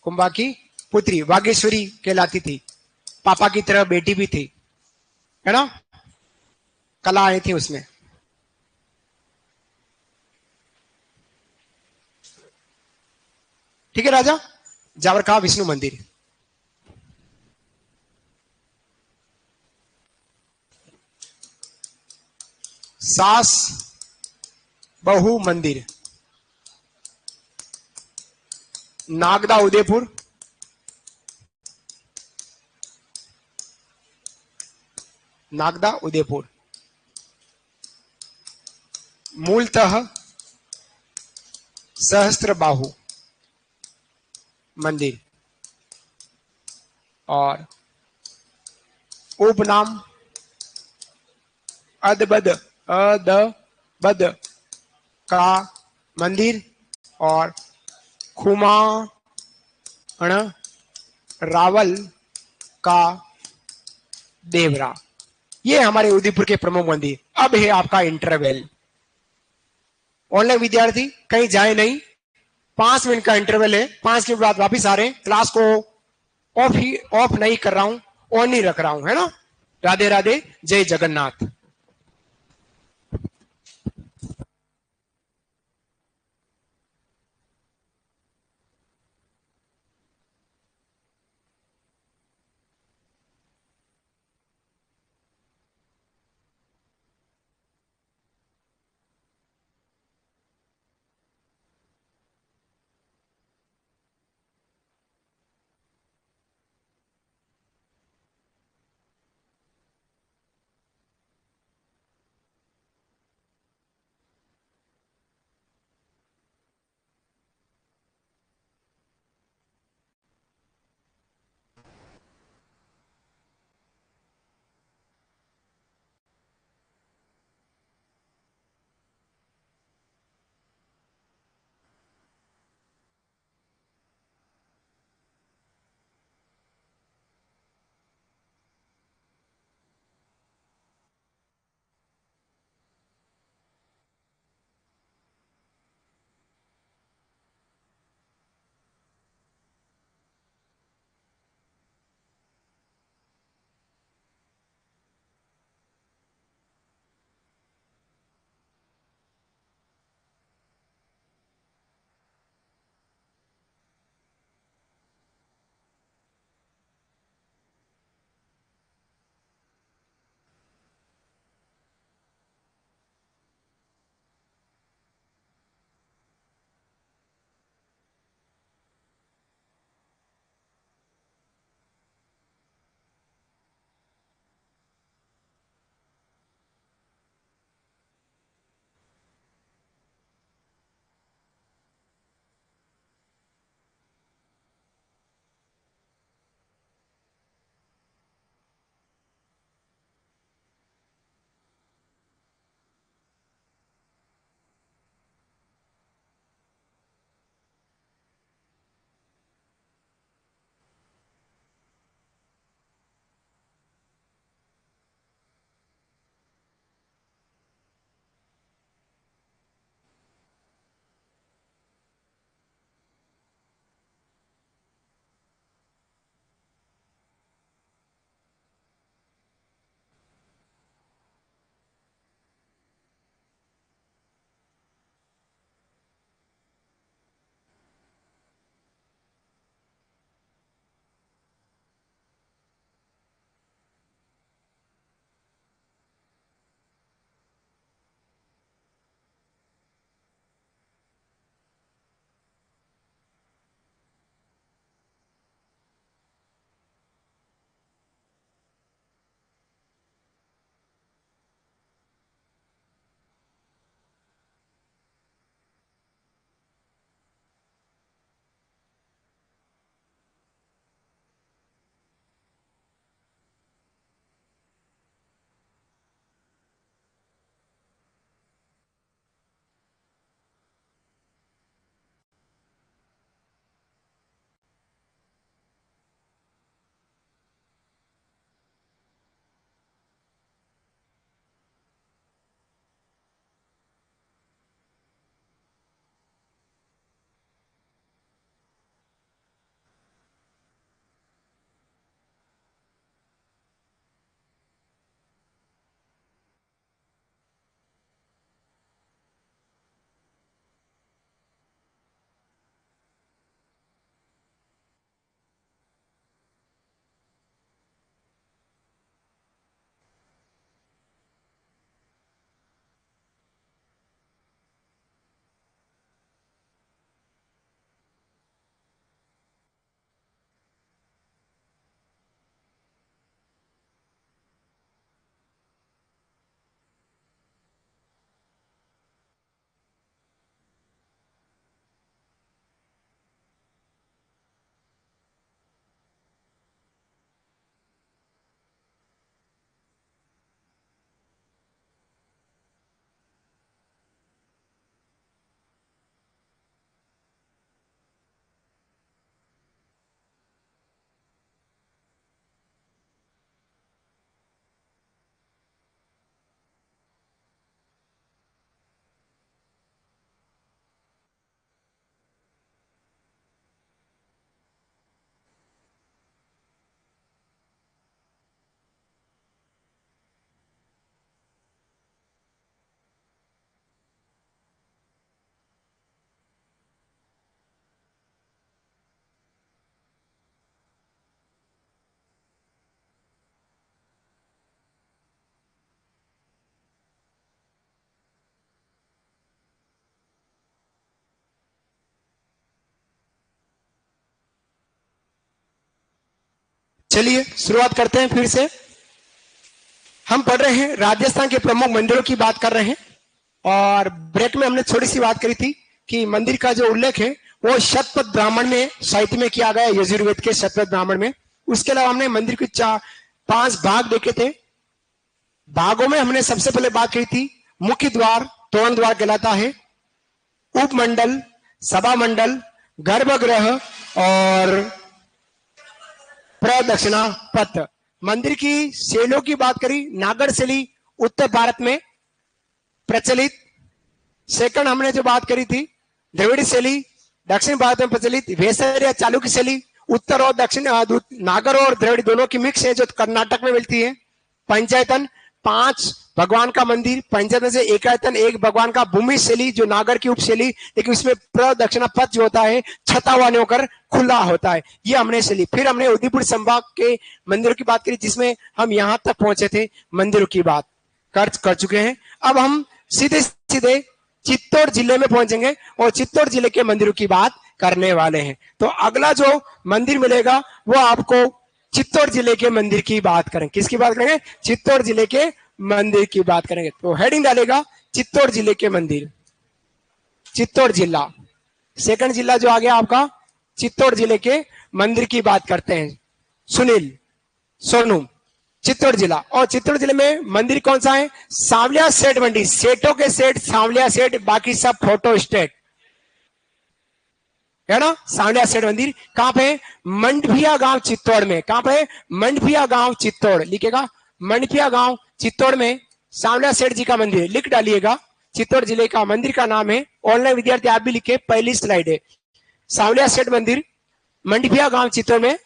कुंभा की पुत्री वागेश्वरी कहलाती थी। पापा की तरह बेटी भी थी, है ना? कला आई थी उसमें। ठीक है राजा, जावर का विष्णु मंदिर। सास बहु मंदिर, नागदा उदयपुर। नागदा उदयपुर मूलतः सहस्त्र बाहु मंदिर, और उपनाम अदबद का मंदिर, और खुमाण रावल का देवरा। ये हमारे उदयपुर के प्रमुख मंदिर। अब है आपका इंटरवल। ऑनलाइन विद्यार्थी कहीं जाए नहीं, 5 मिनट का इंटरवल है। 5 के बाद वापिस आ रहे हैं। क्लास को ऑफ नहीं कर रहा हूं, ऑन नहीं रख रहा हूं, है ना? राधे राधे, जय जगन्नाथ। चलिए शुरुआत करते हैं फिर से। हम पढ़ रहे हैं राजस्थान के प्रमुख मंदिरों की बात कर रहे हैं, और ब्रेक में हमने थोड़ी सी बात करी थी कि मंदिर का जो उल्लेख है वो शतपथ ब्राह्मण में साहित्य में किया गया, यजुर्वेद के शतपथ ब्राह्मण में। उसके अलावा हमने मंदिर के 5 भाग देखे थे। भागों में हमने सबसे पहले बात की थी मुख्य द्वार, तोरण द्वार कहलाता है, उपमंडल, सभा मंडल, गर्भगृह और प्रदक्षिणा पथ। मंदिर की शैलियों की बात करी, नागर शैली उत्तर भारत में प्रचलित। सेकंड हमने जो बात करी थी द्रविड़ शैली दक्षिण भारत में प्रचलित। वेसर या चालुक्य शैली उत्तर और दक्षिण, नागर और द्रविड़ दोनों की मिक्स है जो कर्नाटक में मिलती है। पंचायतन 5 भगवान का मंदिर, पंचायतन से एकायतन 1 भगवान का। भूमि शैली जो नागर की उपशैली, लेकिन उसमें प्रदक्षिणा पथ जो होता है छता हुआ नहीं होकर खुला होता है, ये हमने शैली। फिर हमने उदयपुर संभाग के मंदिरों की बात करी जिसमें हम यहां तक पहुंचे थे, मंदिरों की बात कर चुके हैं। अब हम सीधे सीधे चित्तौड़ जिले में पहुंचेंगे और चित्तौड़ जिले के मंदिरों की बात करने वाले हैं। तो अगला जो मंदिर मिलेगा वो आपको चित्तौड़ जिले के मंदिर की बात करेंगे। किसकी बात करेंगे? चित्तौड़ जिले के मंदिर की बात करेंगे। तो हेडिंग डालेगा चित्तौड़ जिले के मंदिर, चित्तौड़ जिला। सेकंड जिला जो आ गया आपका, चित्तौड़ जिले के मंदिर की बात करते हैं। सुनील, सोनू, चित्तौड़ जिला। और चित्तौड़ जिले में मंदिर कौन सा है? सांवलिया सेठ मंदिर। सेठों के सेठ सांवलिया सेठ, बाकी सब फोटो स्टेट है ना। सांवलिया सेठ मंदिर कहां पे? मंडभिया गांव चित्तौड़ में। कहां पे? मंडभिया गांव चित्तौड़। लिखेगा मंडभिया गांव चित्तौड़ में सांवलिया सेठ जी का मंदिर, लिख डालिएगा। चित्तौड़ जिले का मंदिर का नाम है। ऑनलाइन विद्यार्थी आप भी लिखे, पहली स्लाइड है। सांवलिया सेठ मंदिर मंडभिया गांव चित्तौड़ में,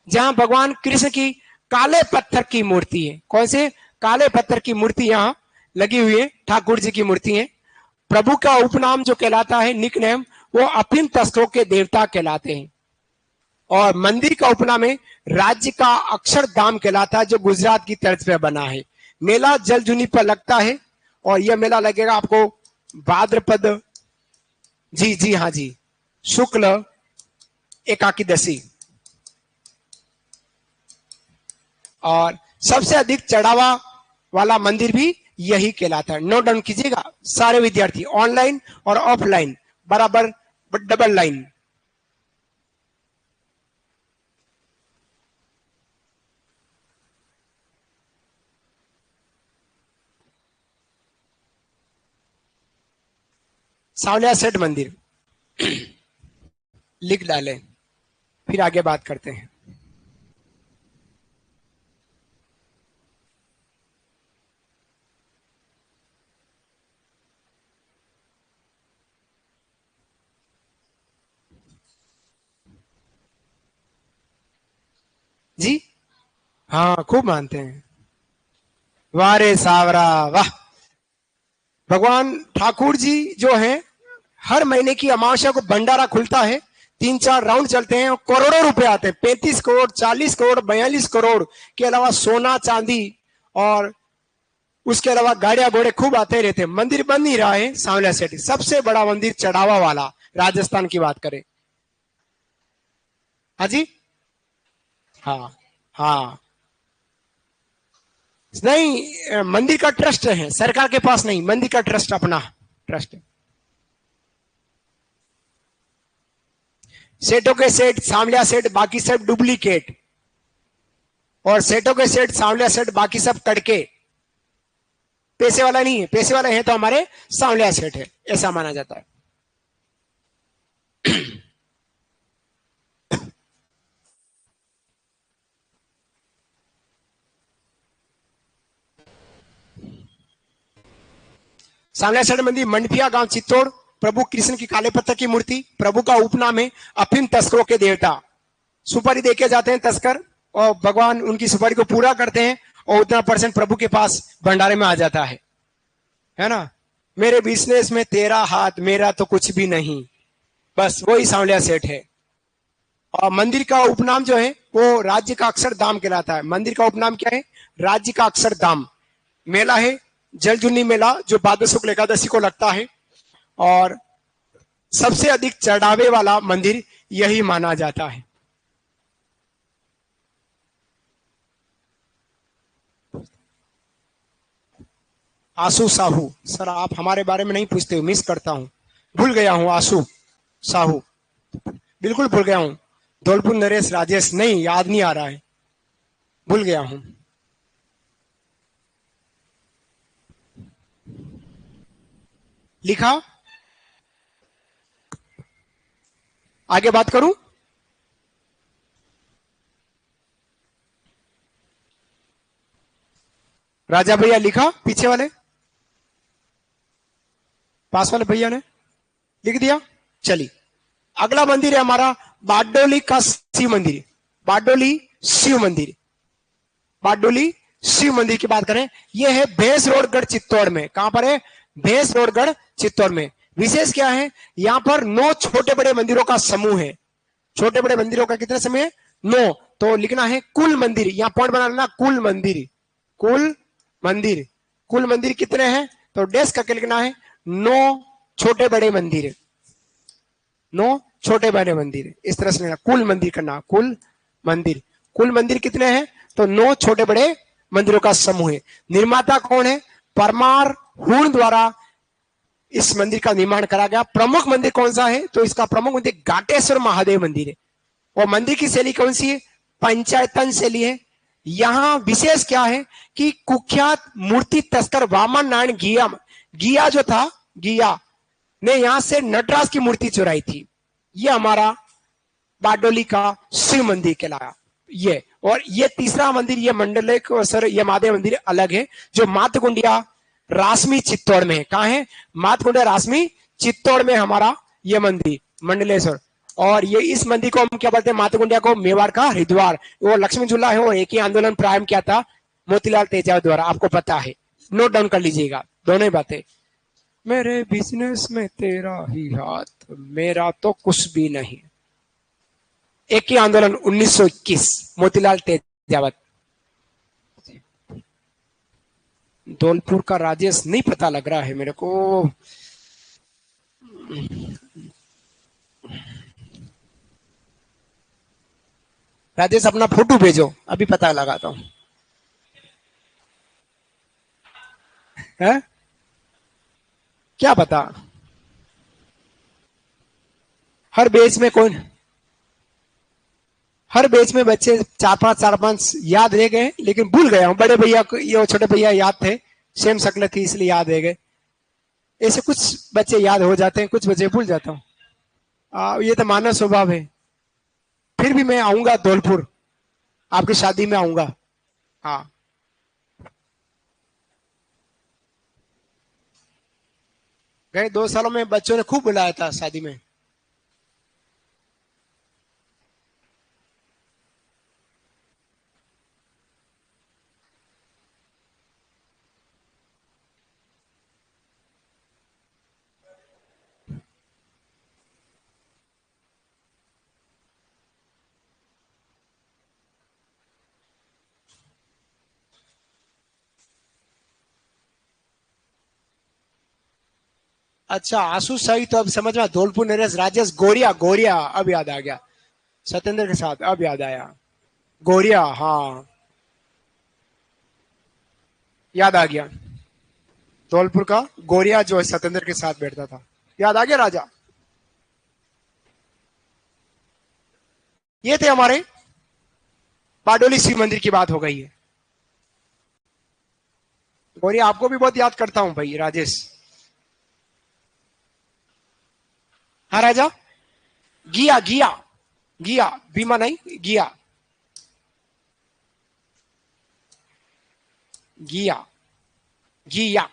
जहां भगवान कृष्ण की काले पत्थर की मूर्ति है। कौन से? काले पत्थर की मूर्ति यहां लगी हुई है, ठाकुर जी की मूर्ति है। प्रभु का उपनाम जो कहलाता है, निक नेम, वो अफीम तस्करों के देवता कहलाते हैं। और मंदिर का उपनाम है राज्य का अक्षरधाम कहलाता है, जो गुजरात की तर्ज पे बना है। मेला जलजूनी पर लगता है, और यह मेला लगेगा आपको भाद्रपद, जी हाँ जी, शुक्ल एकादशी। और सबसे अधिक चढ़ावा वाला मंदिर भी यही कहलाता है। नोट डाउन कीजिएगा सारे विद्यार्थी, ऑनलाइन और ऑफलाइन बराबर डबल लाइन। सांवलिया सेठ मंदिर लिख डालें, फिर आगे बात करते हैं। जी हाँ, खूब मानते हैं। वाह रे सावरा वाह। भगवान ठाकुर जी जो हैं, हर महीने की अमावस्या को भंडारा खुलता है, 3-4 राउंड चलते हैं और करोड़ों रुपए आते हैं। 35 करोड़, 40 करोड़, 42 करोड़ के अलावा सोना चांदी और उसके अलावा गाड़ियां घोड़े खूब आते रहते हैं। मंदिर बन नहीं रहा है सांवलिया सेठ, सबसे बड़ा मंदिर चढ़ावा वाला राजस्थान की बात करें। हाँ जी, हाँ हाँ, नहीं मंदिर का ट्रस्ट है, सरकार के पास नहीं, मंदिर का ट्रस्ट अपना ट्रस्ट है। सेठों के सेठ सांवलिया सेठ, बाकी सब डुप्लीकेट, और सेठों के सेठ सांवलिया सेठ, बाकी सब तड़के। पैसे वाला नहीं है, पैसे वाला है तो हमारे सांवलिया सेठ है, ऐसा माना जाता है। सांवलिया सेठ मंदिर मंडभिया गांव चित्तौड़। प्रभु कृष्ण की काले पत्थर की मूर्ति। प्रभु का उपनाम है अफीम तस्करों के देवता। सुपारी देके जाते हैं तस्कर, और भगवान उनकी सुपारी को पूरा करते हैं, और उतना परसेंट प्रभु के पास भंडारे में आ जाता है ना। मेरे बिजनेस में तेरा हाथ, मेरा तो कुछ भी नहीं, बस वही सांवलिया सेठ है। और मंदिर का उपनाम जो है वो राज्य का अक्षरधाम कहलाता है। मंदिर का उपनाम क्या है? राज्य का अक्षरधाम। मेला है जलजूनी मेला, जो भाद्र शुक्ल एकादशी को लगता है, और सबसे अधिक चढ़ावे वाला मंदिर यही माना जाता है। आशु साहू। सर आप हमारे बारे में नहीं पूछते हो, मिस करता हूं, भूल गया हूं। आशु साहू, बिल्कुल भूल गया हूं। धौलपुर नरेश राजेश, नहीं याद नहीं आ रहा है, भूल गया हूं। लिखा, आगे बात करूं? राजा भैया लिखा, पीछे वाले पास वाले भैया ने लिख दिया। चलिए अगला मंदिर है हमारा बारडोली का शिव मंदिर। बारडोली शिव मंदिर, बारडोली शिव मंदिर की बात करें, यह है भैंसरोडगढ़ चित्तौड़ में। कहां पर है? भैंसरोडगढ़ चित्तौड़ में। विशेष क्या है, यहां पर 9 छोटे बड़े मंदिरों का समूह है। छोटे बड़े मंदिरों का कितने समूह है? 9। तो लिखना है कुल मंदिर, यहां पॉइंट बना लेना, कुल मंदिर, कुल मंदिर। कुल मंदिर कितने हैं? तो डैश करके लिखना है 9 छोटे बड़े मंदिर, 9 छोटे बड़े मंदिर, इस तरह से लेना, कुल मंदिर करना, कुल मंदिर। कुल मंदिर कितने हैं? तो 9 छोटे बड़े मंदिरों का समूह है। निर्माता कौन है? परमार हुण द्वारा इस मंदिर का निर्माण करा गया। प्रमुख मंदिर कौन सा है? तो इसका प्रमुख मंदिर घाटेश्वर महादेव मंदिर है। और मंदिर की शैली कौन सी है? पंचायतन शैली है। यहां विशेष क्या है कि कुख्यात मूर्ति तस्कर वामन नारायण गिया, गिया जो था, गिया ने यहां से नटराज की मूर्ति चुराई थी। यह हमारा बारडोली का शिव मंदिर कहलाया ये। और ये तीसरा मंदिर, ये मंडलेश्वर, ये महादेव मंदिर अलग है, जो मातकुंडिया रासमी चित्तौड़ में है। कहां है? मातकुंडिया रासमी चित्तौड़ में हमारा ये मंदिर मंडलेश्वर। और ये इस मंदिर को हम क्या बोलते हैं? मातकुंडिया को मेवाड़ का हरिद्वार। वो लक्ष्मण झूला है, और एक ही आंदोलन प्रारंभ किया था मोतीलाल तेजाब द्वारा, आपको पता है, नोट डाउन कर लीजिएगा दोनों ही बातें। मेरे बिजनेस में तेरा ही हाथ, मेरा तो कुछ भी नहीं। एक ही आंदोलन 1921, मोतीलाल तेजावत। धौलपुर का राजेश नहीं पता लग रहा है मेरे को। राजेश अपना फोटो भेजो, अभी पता लगाता हूं। है क्या पता, हर बेच में कौन, हर बेच में बच्चे 4-5 याद रह गए, लेकिन भूल गया हूं। बड़े भैया को, ये छोटे भैया याद थे, सेम शक्ल थी इसलिए याद रह गए। ऐसे कुछ बच्चे याद हो जाते हैं, कुछ बच्चे भूल जाता हूँ। ये तो मानव स्वभाव है। फिर भी मैं आऊंगा धौलपुर, आपकी शादी में आऊंगा। हाँ, गए 2 सालों में बच्चों ने खूब बुलाया था शादी में। अच्छा, आंसू सही, तो अब समझ में, धौलपुर नरेश राजेश गोरिया, गोरिया अब याद आ गया, सत्येंद्र के साथ अब याद आया, गोरिया, हाँ याद आ गया। धौलपुर का गोरिया जो है सत्येंद्र के साथ बैठता था, याद आ गया राजा। ये थे हमारे बारडोली शिव मंदिर की बात हो गई है। गोरिया आपको भी बहुत याद करता हूं भाई राजेश। हाँ राजा, गिया, गिया, गिया, बीमा नहीं, गिया, गिया, गिया।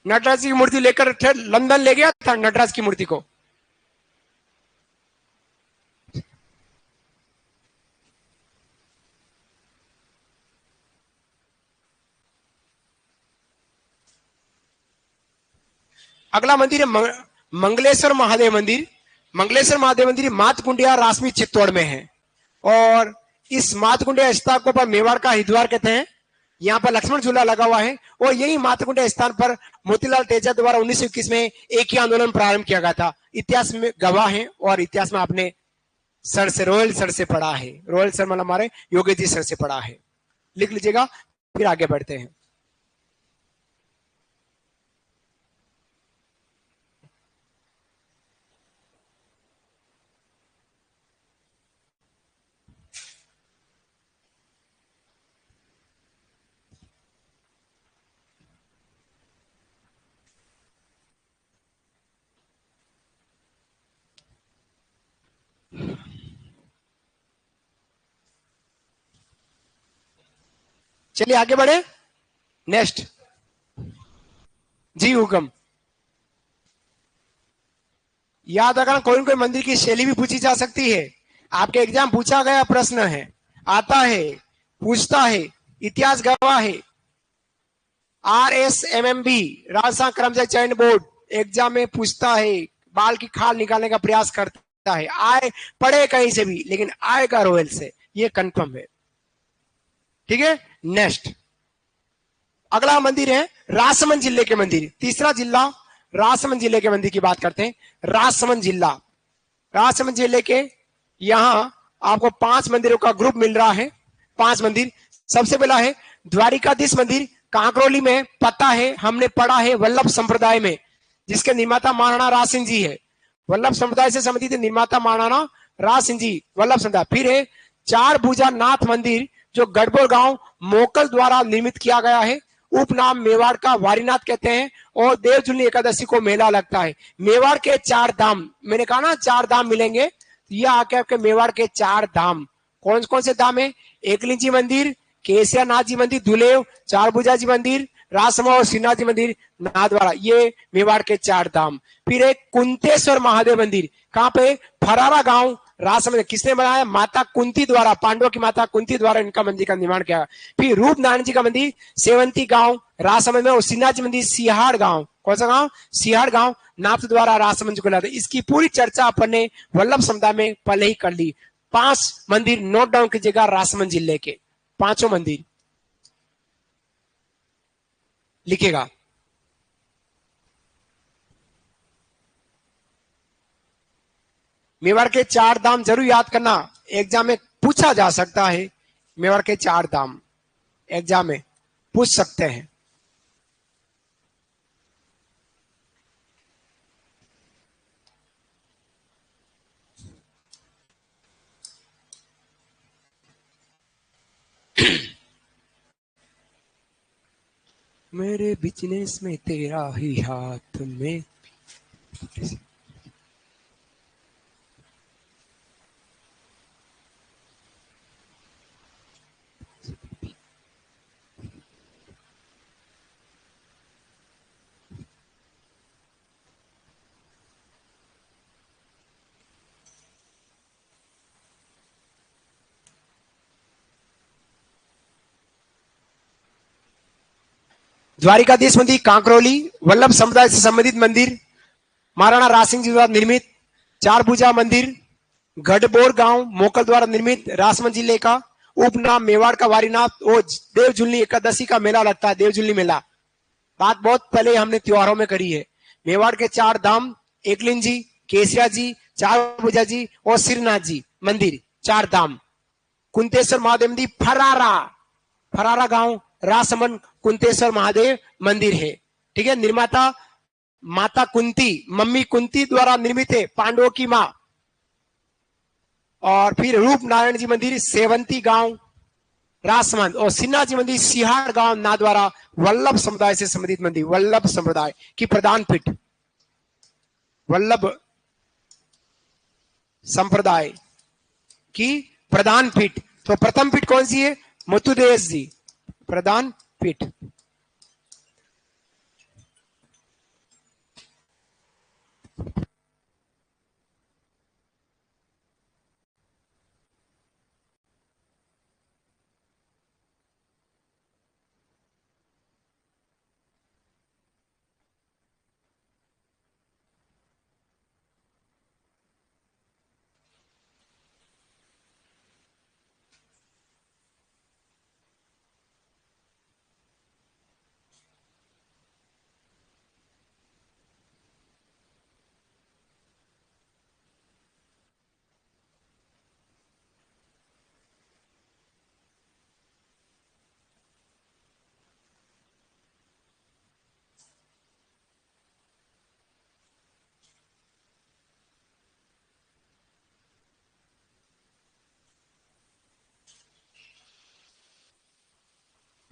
नटराज की मूर्ति लेकर लंदन ले गया था नटराज की मूर्ति को। अगला मंदिर है मंगलेश्वर महादेव मंदिर। मंगलेश्वर महादेव मंदिर मातकुंडिया रासमी चित्तौड़ में है। और इस मातकुंडिया स्थान को पर मेवाड़ का हरिद्वार कहते हैं। यहाँ पर लक्ष्मण झूला लगा हुआ है, और यही मातकुंडिया स्थान पर मोतीलाल तेजा द्वारा 1921 में एक ही आंदोलन प्रारंभ किया गया था। इतिहास में गवाह है, और इतिहास में आपने सर से, रोयल सर से पढ़ा है। रोयल सर मतलब हमारे योगी जी सर से पढ़ा है, लिख लीजिएगा। फिर आगे बढ़ते हैं। चलिए आगे बढ़े। नेक्स्ट। जी हुक्म। याद रखना, कोई न कोई मंदिर की शैली भी पूछी जा सकती है। आपके एग्जाम पूछा गया प्रश्न है, आता है, पूछता है, इतिहास गवाह है। RSMMB, राजस्थान कर्मचारी चयन बोर्ड, एग्जाम में पूछता है, बाल की खाल निकालने का प्रयास करता है। आए पढ़े कहीं से भी, लेकिन आएगा रॉयल से, ये कंफर्म है। ठीक है। नेक्स्ट, अगला मंदिर है राजसमंद जिले के मंदिर। तीसरा जिला राजसमंद जिले के मंदिर की बात करते हैं। राजसमंद जिला, राजसमंद जिले के यहां आपको 5 मंदिरों का ग्रुप मिल रहा है। 5 मंदिर। सबसे पहला है द्वारिकाधीश मंदिर, कांकरोली में। पता है, हमने पढ़ा है वल्लभ संप्रदाय में, जिसके निर्माता महाराणा राज सिंह जी है। वल्लभ संप्रदाय से संबंधित निर्माता महाराणा राज सिंह जी, वल्लभ संप्रदाय। फिर है चार भुजा नाथ मंदिर, जो गढ़बोर गांव मोकल द्वारा निर्मित किया गया है। उपनाम मेवाड़ का वारीनाथ कहते हैं, और देवजुली एकादशी को मेला लगता है। मेवाड़ के 4 धाम, मैंने कहा ना 4 धाम मिलेंगे, यह आके आपके मेवाड़ के 4 धाम। कौन कौन से धाम है? एकलिंग जी मंदिर, केसिया नाथ जी मंदिर धुलेव, चार भुजा जी मंदिर रासमा, और श्रीनाथ जी मंदिर नाथद्वारा, ये मेवाड़ के 4 धाम। फिर एक कुंतेश्वर महादेव मंदिर, कहां पे? फरारा गांव राजसमंद। किसने बनाया? माता कुंती द्वारा, पांडवों की माता कुंती द्वारा इनका मंदिर का निर्माण किया। फिर रूप नारायण जी का मंदिर सेवंती गांव राजसमंद में, और श्रीनाथ जी मंदिर सिहाड़ गांव। कौन सा गांव? सिहाड़ गांव, नाथ द्वारा राजसमंद को लाते। इसकी पूरी चर्चा अपन ने वल्लभ समुदाय में पहले ही कर ली। 5 मंदिर नोट डाउन कीजिएगा राजसमंद जिले के, 5 मंदिर लिखेगा। मेवाड़ के 4 धाम जरूर याद करना, एग्जाम में पूछा जा सकता है। मेवाड़ के 4 धाम एग्जाम में पूछ सकते हैं। मेरे बिजनेस में तेरा ही हाथ में। द्वारिकाधीश मंदिर कांकरोली, वल्लभ समुदाय से संबंधित मंदिर, महाराणा राज सिंह जी द्वारा निर्मित। चार भुजा मंदिर गढ़बोर गांव मोकल द्वारा निर्मित, राजसमंद जिले का। उपनाम मेवाड़ का वारीनाथ। और देवजुलनी एकादशी का मेला लगता है, देवजुलनी मेला। बात बहुत पहले हमने त्योहारों में करी है। मेवाड़ के 4 धाम, एकलिंग जी, केसिया जी, चार भुजा जी, और श्रीनाथ जी मंदिर, 4 धाम। कुंतेश्वर महादेव मंदिर फरारा, फरारा गांव राजसमंद, कुंतेश्वर महादेव मंदिर है। ठीक है। निर्माता माता कुंती, मम्मी कुंती द्वारा निर्मित है, पांडवों की मां। और फिर रूप नारायण जी मंदिर सेवंती गांव राजसमंद, और सिन्हा जी मंदिर सिहाड़ गांव ना द्वारा, वल्लभ समुदाय से संबंधित मंदिर, वल्लभ समुदाय की प्रधान पीठ, वल्लभ संप्रदाय की प्रधान पीठ। तो प्रथम पीठ कौन सी है? मुत्तुदेश जी प्रधान पीठ।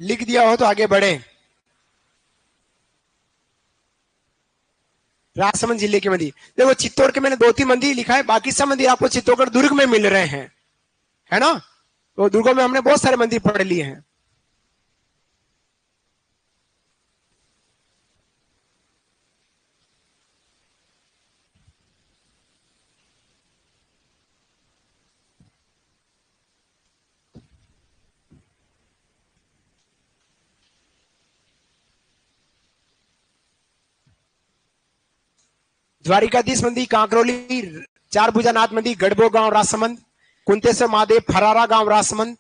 लिख दिया हो तो आगे बढ़े। राजसमंद जिले के मंदिर, देखो चित्तौड़ के मैंने 2-3 मंदिर लिखा है, बाकी सब मंदिर आपको चित्तौड़गढ़ दुर्ग में मिल रहे हैं, है ना। तो दुर्गों में हमने बहुत सारे मंदिर पढ़ लिए हैं। द्वारिकाधीश मंदिर, कांकरोली, चार भुजानाथ मंदिर, गढ़बो गांव राजसमंद, कुंतेश्वर महादेव, फरारा गांव राजसमंद,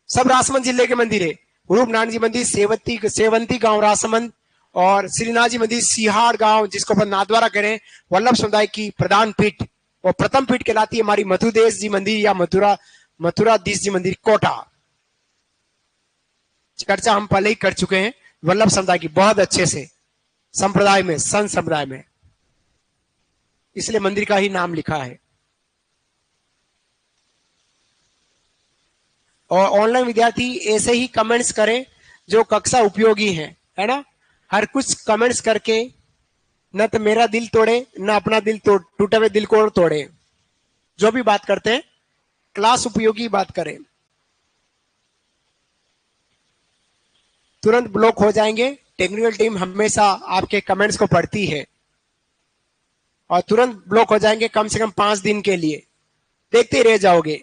सब राजसमंद जिले के मंदिर है। रूप नारायण जी मंदिर सेवंती गांव राजसमंद, और श्रीनाथ जी मंदिर सिहाड़ गांव, जिसको अपन नाथद्वारा कह रहे हैं, वल्लभ समुदाय की प्रधान पीठ और प्रथम पीठ कहलाती है हमारी मथुदेश जी मंदिर या मथुराधीश जी मंदिर कोटा। चर्चा हम पहले ही कर चुके हैं वल्लभ समुदाय की बहुत अच्छे से, संप्रदाय में, संत संप्रदाय में, इसलिए मंदिर का ही नाम लिखा है। और ऑनलाइन विद्यार्थी ऐसे ही कमेंट्स करें जो कक्षा उपयोगी हैं, है ना। हर कुछ कमेंट्स करके न तो मेरा दिल तोड़े, न अपना दिल टूटे हुए दिल को तोड़े। जो भी बात करते हैं क्लास उपयोगी बात करें। तुरंत ब्लॉक हो जाएंगे, टेक्निकल टीम हमेशा आपके कमेंट्स को पढ़ती है, और तुरंत ब्लॉक हो जाएंगे कम से कम 5 दिन के लिए, देखते ही रह जाओगे।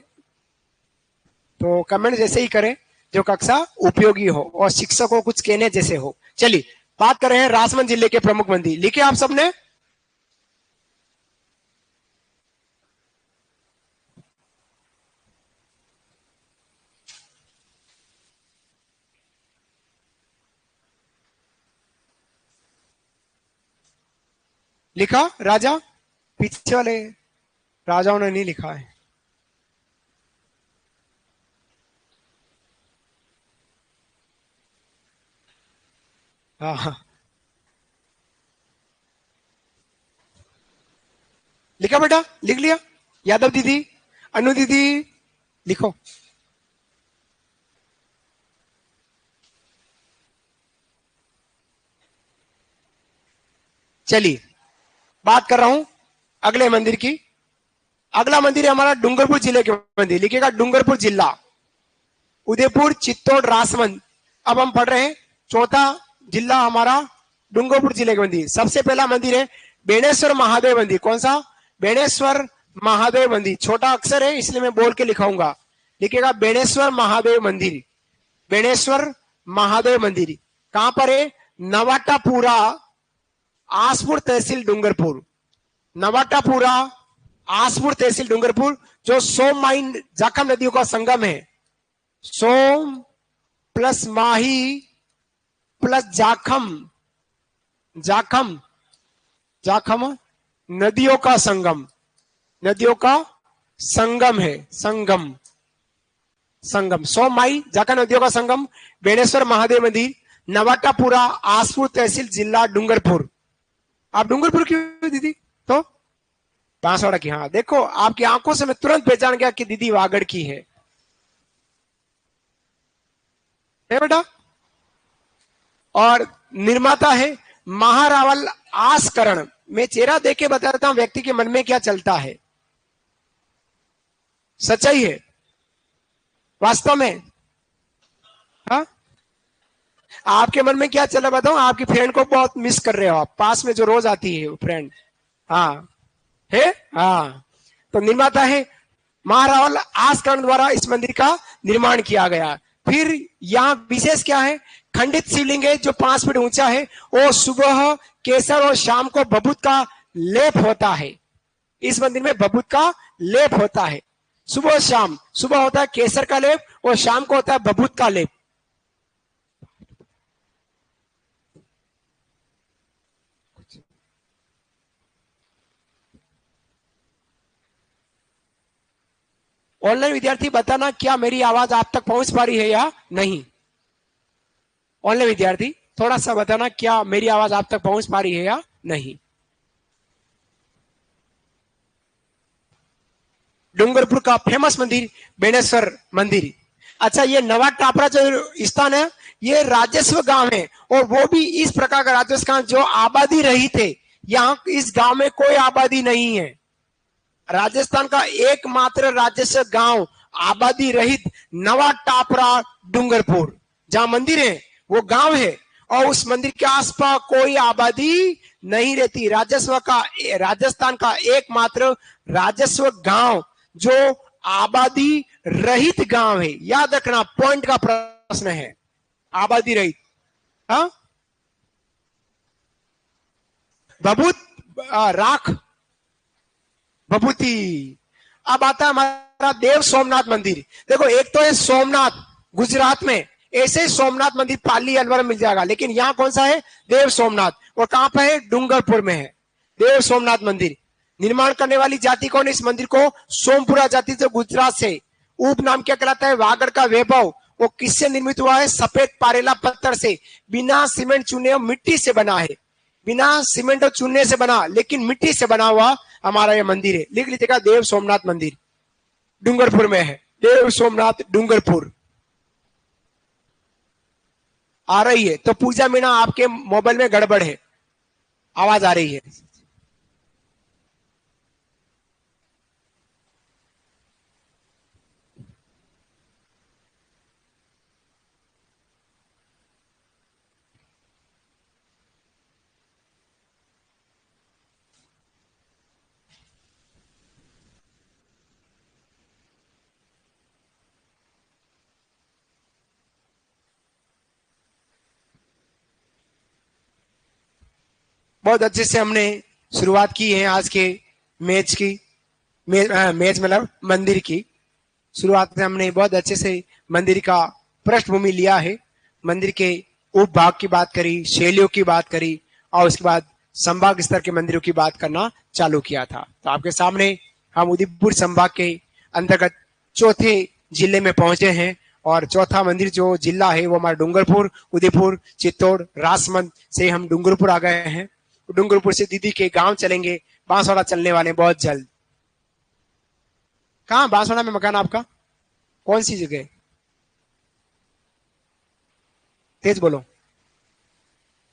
तो कमेंट जैसे ही करें जो कक्षा उपयोगी हो और शिक्षक को कुछ कहने जैसे हो। चलिए बात कर रहे हैं राजसमंद जिले के प्रमुख मंदिर। लिखे आप सबने? लिखा? राजा पीछे वाले राजाओं ने नहीं लिखा है। हाँ हाँ, लिखा बेटा? लिख लिया? यादव दीदी, अनु दीदी, लिखो। चलिए बात कर रहा हूं अगले मंदिर की। अगला मंदिर है हमारा डूंगरपुर जिले के मंदिर। लिखिएगा डूंगरपुर जिला, उदयपुर, चित्तौड़, राजसमंद। अब हम पढ़ रहे हैं चौथा जिला हमारा डूंगरपुर जिले के मंदिर। सबसे पहला मंदिर है बेणेश्वर महादेव मंदिर। कौन सा? बेणेश्वर महादेव मंदिर। छोटा अक्षर है इसलिए मैं बोल के लिखाऊंगा। लिखिएगा बेणेश्वर महादेव मंदिर। बेणेश्वर महादेव मंदिर कहां पर है? नवाटापुरा, आसपुर तहसील डूंगरपुर। नवाटापुरा, आसपुर तहसील डूंगरपुर, जो सोम माइन जाखम नदियों का संगम है। सोम प्लस माही प्लस जाखम, जाखम, जाखम नदियों का संगम, नदियों का संगम है। संगम, संगम, सोम माई जाखम नदियों का संगम। बेणेश्वर महादेव मंदिर, नवाटापुरा, आसपुर तहसील, जिला डूंगरपुर। आप डूंगरपुर की दीदी? तो बांसवाड़ा की। हाँ देखो आपकी आंखों से मैं तुरंत पहचान गया कि दीदी वागड़ की है बेटा। और निर्माता है महारावल आसकरण। मैं चेहरा देख के बता देता हूं व्यक्ति के मन में क्या चलता है। सच्चाई है वास्तव में। हाँ आपके मन में क्या चला बताऊं? आपकी फ्रेंड को बहुत मिस कर रहे हो आप, पास में जो रोज आती है वो फ्रेंड। हाँ है। हाँ तो निर्माता है महारावल आसकरण द्वारा इस मंदिर का निर्माण किया गया। फिर यहाँ विशेष क्या है? खंडित शिवलिंग है जो 5 फीट ऊंचा है। वो सुबह केसर और शाम को बबूत का लेप होता है। इस मंदिर में बबूत का लेप होता है सुबह शाम। सुबह होता है केसर का लेप और शाम को होता है बबूत का लेप। ऑनलाइन विद्यार्थी बताना क्या मेरी आवाज आप तक पहुंच पा रही है या नहीं? ऑनलाइन विद्यार्थी थोड़ा सा बताना क्या मेरी आवाज आप तक पहुंच पा रही है या नहीं? डूंगरपुर का फेमस मंदिर बेणेश्वर मंदिर। अच्छा ये नवा टापरा जो स्थान है ये राजस्व गांव है, और वो भी इस प्रकार का राजस्व गांव जो आबादी रहित है। यहाँ इस गांव में कोई आबादी नहीं है। राजस्थान का एकमात्र राजस्व गांव आबादी रहित नवा टापरा डूंगरपुर, जहां मंदिर है वो गांव है, और उस मंदिर के आसपास कोई आबादी नहीं रहती। राजस्थान का एकमात्र राजस्व गांव जो आबादी रहित गांव है। याद रखना, पॉइंट का प्रश्न है, आबादी रहित। हाँ, भभूत राख भभूति। अब आता है हमारा देव सोमनाथ मंदिर। देखो, एक तो है सोमनाथ गुजरात में, ऐसे सोमनाथ मंदिर पाली अलवर में मिल जाएगा, लेकिन यहाँ कौन सा है? देव सोमनाथ। और कहां पर है? डूंगरपुर में है देव सोमनाथ मंदिर। निर्माण करने वाली जाति कौन है? इस मंदिर को सोमपुरा जाति जो गुजरात से। उपनाम क्या कहलाता है? वागड़ का वैभव। वो किससे निर्मित हुआ है? सफेद पारेला पत्थर से, बिना सीमेंट चूने और मिट्टी से बना है। बिना सीमेंट और चूने से बना, लेकिन मिट्टी से बना हुआ हमारा ये मंदिर है। लिख लीजिएगा, देव सोमनाथ मंदिर डूंगरपुर में है। देव सोमनाथ डूंगरपुर। आ रही है तो पूजा मीणा आपके मोबाइल में गड़बड़ है, आवाज आ रही है। बहुत अच्छे से हमने शुरुआत की है आज के मैच की। मैच मतलब मंदिर की शुरुआत में हमने बहुत अच्छे से मंदिर का पृष्ठभूमि लिया है। मंदिर के उपभाग की बात करी, शैलियों की बात करी, और उसके बाद संभाग स्तर के मंदिरों की बात करना चालू किया था। तो आपके सामने हम उदयपुर संभाग के अंतर्गत चौथे जिले में पहुंचे हैं, और चौथा मंदिर जो जिला है वो हमारा डूंगरपुर, उदयपुर, चित्तौड़, राजसमंद से हम डूंगरपुर आ गए हैं। डूंगरपुर से दीदी के गांव चलेंगे, बांसवाड़ा चलने वाले बहुत जल्द। कहाँ बांसवाड़ा में मकान आपका? कौन सी जगह? तेज बोलो।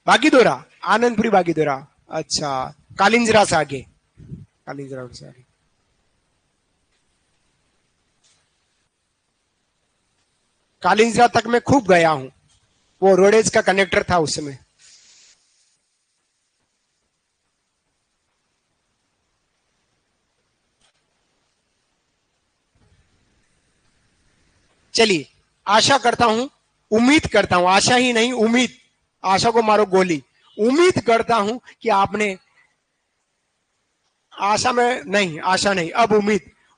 बागीदोरा, आनंदपुरी बागीदोरा। अच्छा, कालिंजरा से आगे। कालिंजरा से आगे। कालिंजरा तक मैं खूब गया हूं, वो रोडेज का कनेक्टर था उस समय। चलिए, आशा करता हूं, उम्मीद करता हूं, आशा ही नहीं उम्मीद, आशा को मारो गोली। उम्मीद करता हूं कि आपने, आशा में नहीं, आशा नहीं, अब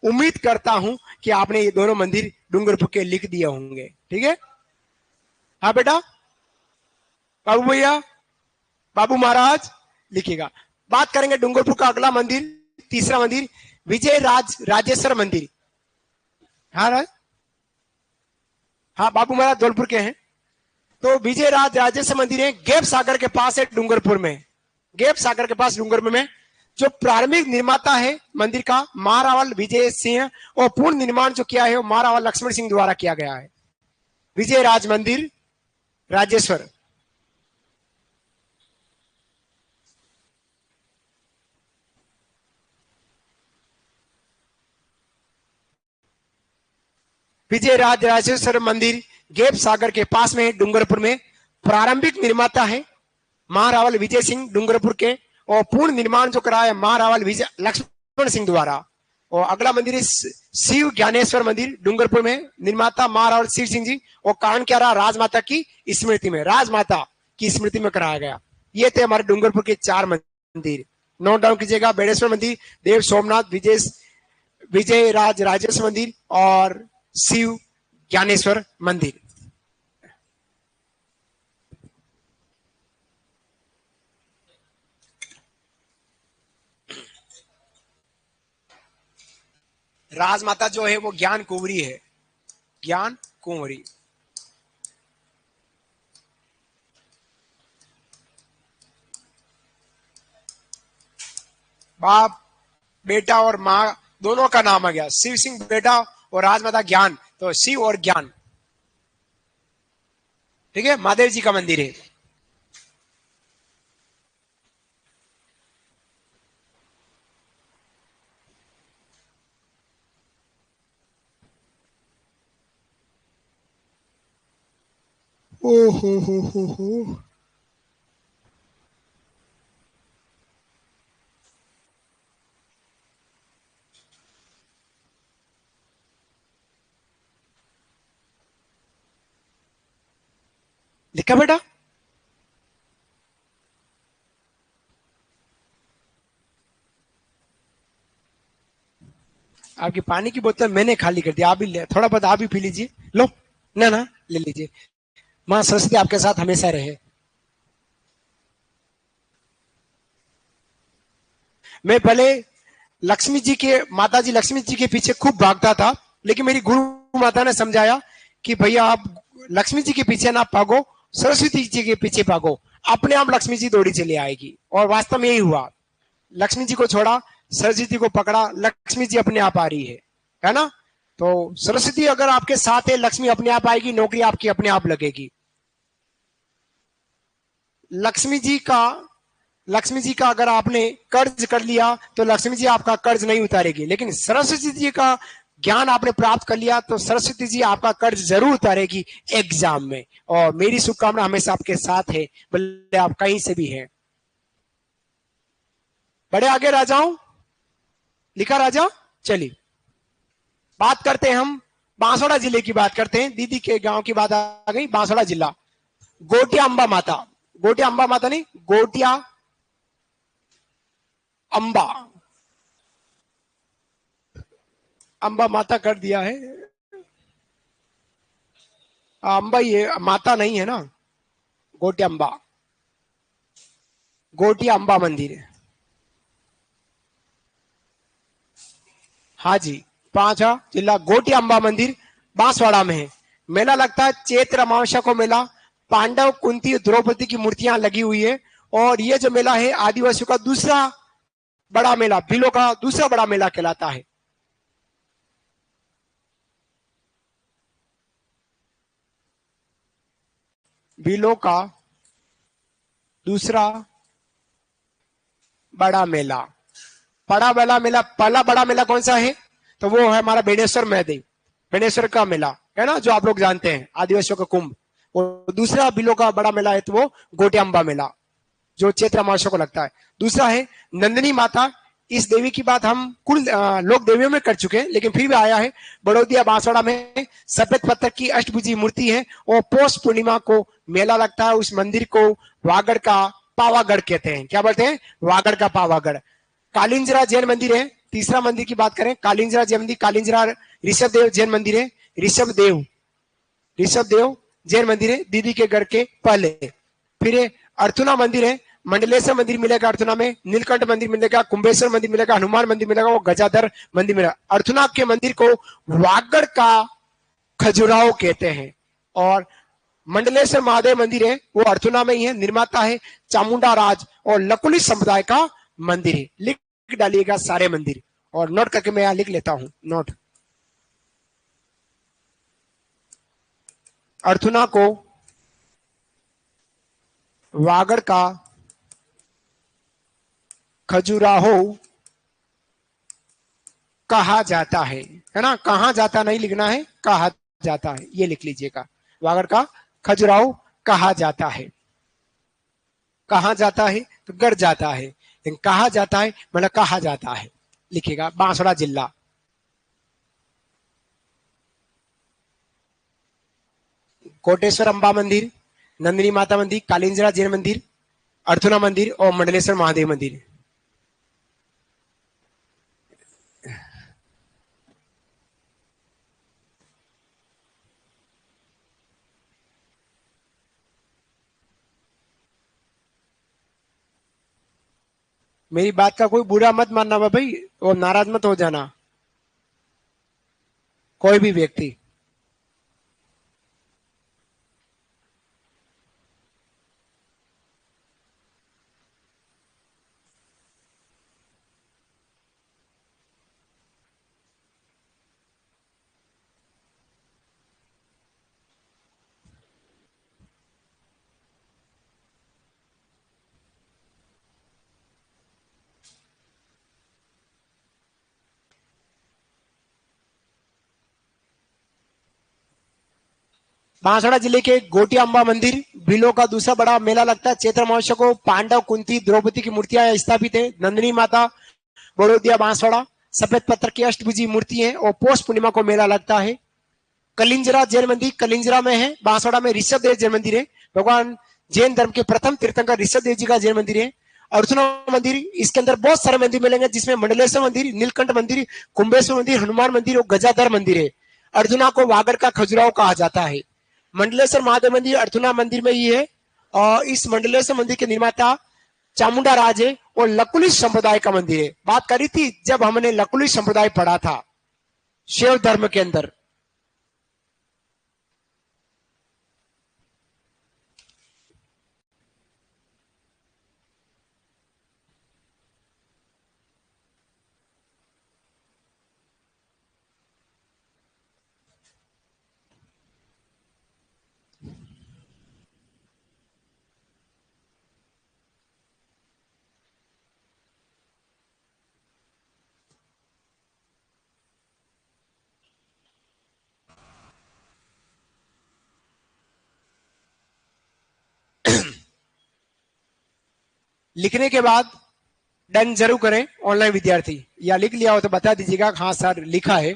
उम्मीद करता हूं कि आपने ये दोनों मंदिर डूंगरपुर के लिख दिए होंगे। ठीक है? हाँ बेटा, बाबू भैया, बाबू महाराज लिखिएगा। बात करेंगे डूंगरपुर का अगला मंदिर, तीसरा मंदिर, विजय राजेश्वर मंदिर। हाँ राज, हाँ बाबू महाराज धौलपुर के हैं। तो विजय राजेश्वर मंदिर है, गैप सागर के पास है डूंगरपुर में। गैप सागर के पास डूंगरपुर में। जो प्रारंभिक निर्माता है मंदिर का महारावल विजय सिंह, और पूर्ण निर्माण जो किया है वो महारावल लक्ष्मण सिंह द्वारा किया गया है। विजय राज मंदिर राजेश्वर। विजय राजेश्वर मंदिर गैप सागर के पास में डूंगरपुर में। प्रारंभिक निर्माता है महारावल विजय सिंह डूंगरपुर के, और पूर्ण निर्माण जो कराया महारावल विजय लक्ष्मण सिंह द्वारा। और अगला मंदिर है शिव ज्ञानेश्वर मंदिर डूंगरपुर में, निर्माता महारावल शिव सिंह जी। और कारण क्या रहा? राजमाता की स्मृति में, राजमाता की स्मृति में कराया गया। ये थे हमारे डूंगरपुर के 4 मंदिर। नोट डाउन कीजिएगा, बेड़ेश्वर मंदिर, देव सोमनाथ विजय राजेश्वर मंदिर, और शिव ज्ञानेश्वर मंदिर। राजमाता जो है वो ज्ञान कुंवरी है, ज्ञान कुंवरी। बाप बेटा और माँ दोनों का नाम आ गया, शिव सिंह बेटा और राजमाता ज्ञान, तो शिव और ज्ञान। ठीक है, महादेव जी का मंदिर है। ओ हो। लिखा बेटा? आपकी पानी की बोतल मैंने खाली कर दिया, आप भी थोड़ा बहुत आप भी पी लीजिए। लो, ना ना, ले लीजिए। माँ सरस्वती आपके साथ हमेशा रहे। मैं पहले लक्ष्मी जी के, माता जी लक्ष्मी जी के पीछे खूब भागता था, लेकिन मेरी गुरु माता ने समझाया कि भैया आप लक्ष्मी जी के पीछे ना भागो, सरस्वती जी के पीछे भागो, अपने आप लक्ष्मी जी दौड़ी चली आएगी। और वास्तव में यही हुआ। लक्ष्मी जी को छोड़ा, सरस्वती जी को पकड़ा, लक्ष्मी जी अपने आप आ रही है ना? तो सरस्वती अगर आपके साथ है, लक्ष्मी अपने आप आएगी, नौकरी आपकी अपने आप लगेगी। लक्ष्मी जी का लक्ष्मी जी का अगर आपने कर्ज कर लिया तो लक्ष्मी जी आपका कर्ज नहीं उतारेगी, लेकिन सरस्वती जी का ज्ञान आपने प्राप्त कर लिया तो सरस्वती जी आपका कर्ज जरूर उतारेगी एग्जाम में। और मेरी शुभकामना हमेशा आपके साथ है, भले आप कहीं से भी हैं। बड़े आगे राजाओं, लिखा राजा। चलिए बात करते हैं हम, बांसवाड़ा जिले की बात करते हैं। दीदी के गांव की बात आ गई, बांसवाड़ा जिला। गोटिया अंबा माता, गोटिया अंबा माता नहीं, गोटिया अंबा, अंबा माता कर दिया है। अंबा ये माता नहीं है ना, गोटिया अंबा, गोटिया अंबा मंदिर है। हाँ जी, पांचवा जिला गोटिया अंबा मंदिर बांसवाड़ा में है। मेला लगता है चैत्र अमावस्या को मेला। पांडव, कुंती, द्रौपदी की मूर्तियां लगी हुई है। और ये जो मेला है आदिवासियों का दूसरा बड़ा मेला, भीलों का दूसरा बड़ा मेला कहलाता है। भीलों का दूसरा बड़ा मेला, बड़ा बड़ा मेला, पहला बड़ा मेला कौन सा है? तो वो है हमारा बेणेश्वर महादेव, बेणेश्वर का मेला है ना, जो आप लोग जानते हैं, आदिवासियों का कुंभ। और दूसरा बिलो का बड़ा मेला है तो वो गोटियांबा मेला, जो चैत्र अमावस्या को लगता है। दूसरा है नंदिनी माता। इस देवी की बात हम कुल लोक देवियों में कर चुके हैं, लेकिन फिर भी आया है। बड़ौदिया बांसवाड़ा में सफेद पत्थर की अष्टभुजी मूर्ति है और पौष पूर्णिमा को मेला लगता है। उस मंदिर को वागड़ का पावागढ़ कहते हैं। क्या बोलते हैं? वागड़ का पावागढ़। कालिंजरा जैन मंदिर है। तीसरा मंदिर की बात करें, कालिंजरा जैन मंदिर, कालिंजरा ऋषभ देव जैन मंदिर है। ऋषभ देव, ऋषभ देव जैन मंदिर है, दीदी के घर के पहले। फिर अर्थुना मंदिर है, मंडलेश्वर मंदिर मिलेगा अर्थुना में, नीलकंठ मंदिर मिलेगा, कुंभेश्वर मंदिर मिलेगा, हनुमान मंदिर मिलेगा, वो गजाधर मंदिर मिलेगा। अर्थुना के मंदिर को वागड़ का खजुराहो कहते हैं। और मंडलेश्वर महादेव मंदिर है वो अर्थुना में ही है, निर्माता है चामुंडा राज और लकुली समुदाय का मंदिर है। लिख डालिएगा सारे मंदिर, और नोट करके मैं यहां लिख लेता हूं, नोट। अर्थुना को वागड़ का खजुराहो कहा जाता है ना? कहा जाता नहीं लिखना है, कहा जाता है, ये लिख लीजिएगा। वागड़ का खजुराहो कहा जाता है। कहा जाता है तो गढ़ जाता है, लेकिन कहा जाता है मतलब कहा जाता है। लिखिएगा बांसवाड़ा जिला। कोटेश्वर अंबा मंदिर, नंदिनी माता मंदिर, कालिंजरा जैन मंदिर, अर्थुना मंदिर और मंडलेश्वर महादेव मंदिर। मेरी बात का कोई बुरा मत मानना भाई, और नाराज मत हो जाना कोई भी व्यक्ति। बांसवाड़ा जिले के गोटिया अम्बा मंदिर भीलों का दूसरा बड़ा मेला लगता है। चैत्र महोत्सव को पांडव, कुंती, द्रौपदी की मूर्तियां स्थापित है। नंदिनी माता, बड़ोदिया, बांसवाड़ा सफेद पत्थर की अष्टभुजी मूर्ति है और पौष पूर्णिमा को मेला लगता है। कलिंजरा जैन मंदिर कलिंजरा में है। बांसवाड़ा में ऋषभ देव जैन मंदिर है। भगवान जैन धर्म के प्रथम तीर्थंकर ऋषभ देव जी का जैन मंदिर है। अर्जुना मंदिर, इसके अंदर बहुत सारे मंदिर मिलेंगे जिसमें मंडलेश्वर मंदिर, नीलकंठ मंदिर, कुंभेश्वर मंदिर, हनुमान मंदिर और गजाधर मंदिर है। अर्जुना को वागड़ का खजुराहो कहा जाता है। मंडलेश्वर महादेव मंदिर अर्जुना मंदिर में ही है और इस मंडलेश्वर मंदिर के निर्माता चामुंडा राज है और लकुली संप्रदाय का मंदिर है। बात करी थी जब हमने लकुली संप्रदाय पढ़ा था शैव धर्म के अंदर। लिखने के बाद डन जरूर करें ऑनलाइन विद्यार्थी, या लिख लिया हो तो बता दीजिएगा हाँ सर लिखा है।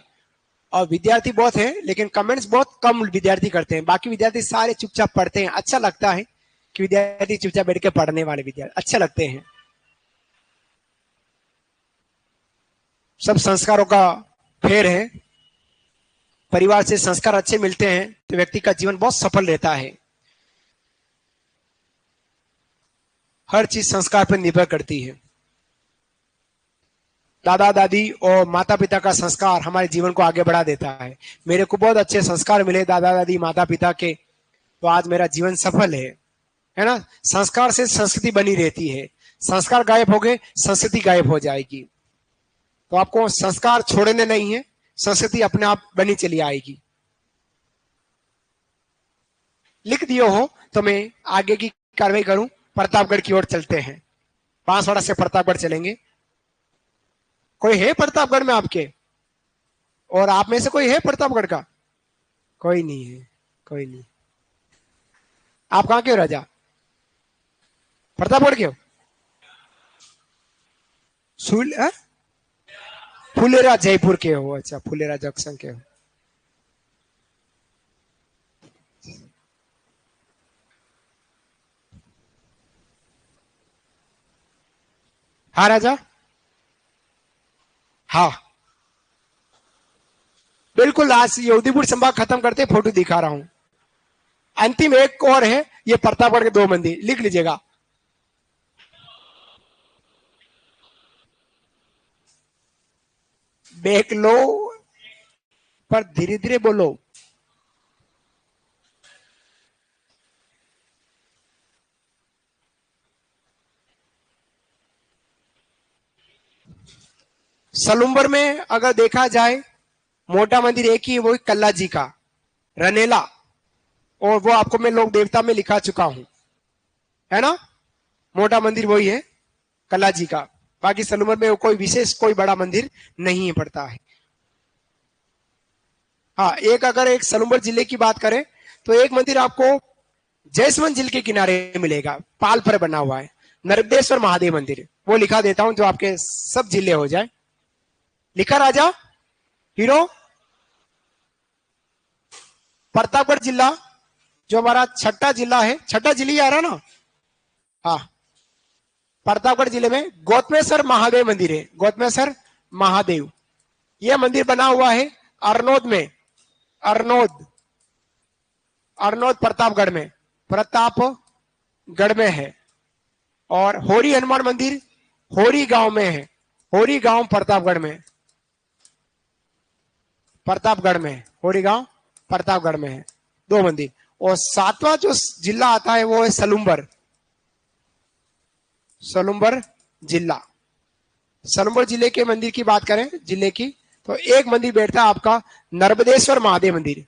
और विद्यार्थी बहुत है लेकिन कमेंट्स बहुत कम विद्यार्थी करते हैं। बाकी विद्यार्थी सारे चुपचाप पढ़ते हैं। अच्छा लगता है कि विद्यार्थी चुपचाप बैठ के पढ़ने वाले विद्यार्थी अच्छे लगते हैं। सब संस्कारों का फेर है। परिवार से संस्कार अच्छे मिलते हैं तो व्यक्ति का जीवन बहुत सफल रहता है। हर चीज संस्कार पर निर्भर करती है। दादा दादी और माता पिता का संस्कार हमारे जीवन को आगे बढ़ा देता है। मेरे को बहुत अच्छे संस्कार मिले दादा दादी माता पिता के, तो आज मेरा जीवन सफल है ना। संस्कार से संस्कृति बनी रहती है। संस्कार गायब हो गए संस्कृति गायब हो जाएगी। तो आपको संस्कार छोड़ने नहीं है, संस्कृति अपने आप बनी चली आएगी। लिख दियो हो तो मैं आगे की कार्रवाई करूं। प्रतापगढ़ की ओर चलते हैं। बांसवाड़ा से प्रतापगढ़ चलेंगे। कोई है प्रतापगढ़ में आपके, और आप में से कोई है प्रतापगढ़ का? कोई नहीं है, कोई नहीं। आप कहां के हो राजा? प्रतापगढ़ के हो? फुलेरा जयपुर के हो? अच्छा, फुलेरा जंक्शन के हो। हाँ राजा, हाँ बिल्कुल। आज ये उदयपुर संभाग खत्म करते फोटो दिखा रहा हूं। अंतिम एक और है, ये प्रतापगढ़ के 2 मंदिर लिख लीजिएगा। देख लो पर धीरे धीरे बोलो। सलुम्बर में अगर देखा जाए मोटा मंदिर एक ही, वो कल्ला जी का रनेला, और वो आपको मैं लोक देवता में लिखा चुका हूं, है ना। मोटा मंदिर वही है कल्ला जी का। बाकी सलुम्बर में कोई विशेष कोई बड़ा मंदिर नहीं पड़ता है। हाँ, एक सलुम्बर जिले की बात करें तो एक मंदिर आपको जयसमंद झील के किनारे मिलेगा, पाल पर बना हुआ है, नर्मदेश्वर महादेव मंदिर। वो लिखा देता हूं जो आपके सब जिले हो जाए। लिखा राजा हीरो। प्रतापगढ़ जिला जो हमारा छठा जिला है, छठा जिला आ रहा ना। हाँ, प्रतापगढ़ जिले में गौतमेश्वर महादेव मंदिर है। गौतमेश्वर महादेव यह मंदिर बना हुआ है अरनोद में। अरनोद, अरनोद प्रतापगढ़ में, प्रतापगढ़ में है। और होरी हनुमान मंदिर होरी गांव में है। होरी गांव प्रतापगढ़ में, प्रतापगढ़ में होरी गांव प्रतापगढ़ में है। 2 मंदिर। और 7वां जो जिला आता है वो है सलुम्बर। सलुम्बर जिला, सलुम्बर जिले के मंदिर की बात करें जिले की, तो एक मंदिर बैठता है आपका नर्मदेश्वर महादेव मंदिर।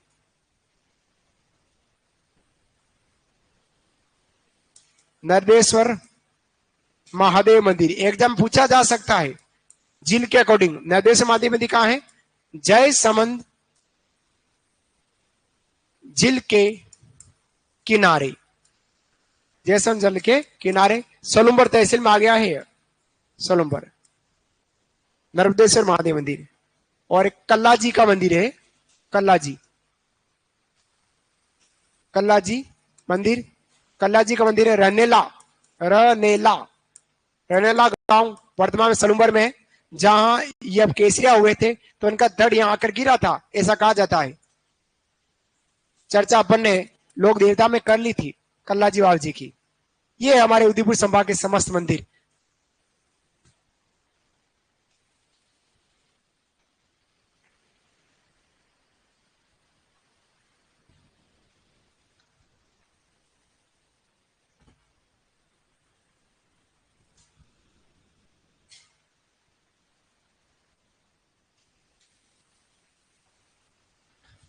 नर्मदेश्वर महादेव मंदिर एकदम पूछा जा सकता है झील के अकॉर्डिंग। नर्मदेश्वर महादेव मंदिर कहां है? झील के किनारे, जयसन जल के किनारे सोलुम्बर तहसील में आ गया है सोलुम्बर, नर्मदेश्वर महादेव मंदिर। और एक कल्ला जी का मंदिर है, कल्ला जी, कल्ला जी मंदिर, कल्ला जी का मंदिर है रनेला, रनेला, रनेला गांव वर्तमान में सलुम्बर में है, जहां ये अब केसरिया हुए थे तो उनका धड़ यहां आकर गिरा था, ऐसा कहा जाता है। चर्चा अपन ने लोक देवता में कर ली थी कल्ला जी बाबा जी की। ये हमारे उदयपुर संभाग के समस्त मंदिर।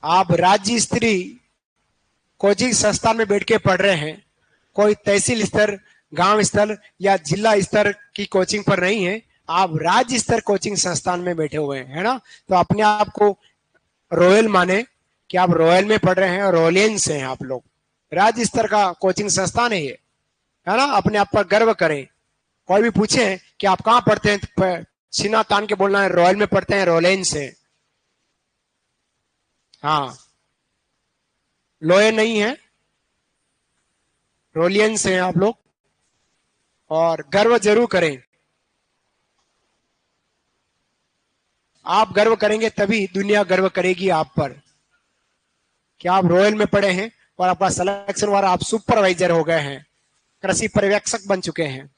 आप राज्य स्तरीय कोचिंग संस्थान में बैठ के पढ़ रहे हैं, कोई तहसील स्तर, गांव स्तर या जिला स्तर की कोचिंग पर नहीं है, आप राज्य स्तर कोचिंग संस्थान में बैठे हुए हैं, है ना। तो अपने आप को रॉयल माने कि आप रॉयल में पढ़ रहे हैं, रॉयलियंस हैं आप लोग। राज्य स्तर का कोचिंग संस्थान है ये, है ना। अपने आप पर गर्व करें। कोई भी पूछे कि आप कहाँ पढ़ते हैं तो सीना तान के बोलना है रॉयल में पढ़ते हैं, रॉयलियंस है। हाँ, लोये नहीं है, रोलियंस हैं आप लोग, और गर्व जरूर करें। आप गर्व करेंगे तभी दुनिया गर्व करेगी आप पर कि आप रॉयल में पढ़े हैं और आपका सिलेक्शन हुआ, आप सुपरवाइजर हो गए हैं, कृषि पर्यवेक्षक बन चुके हैं।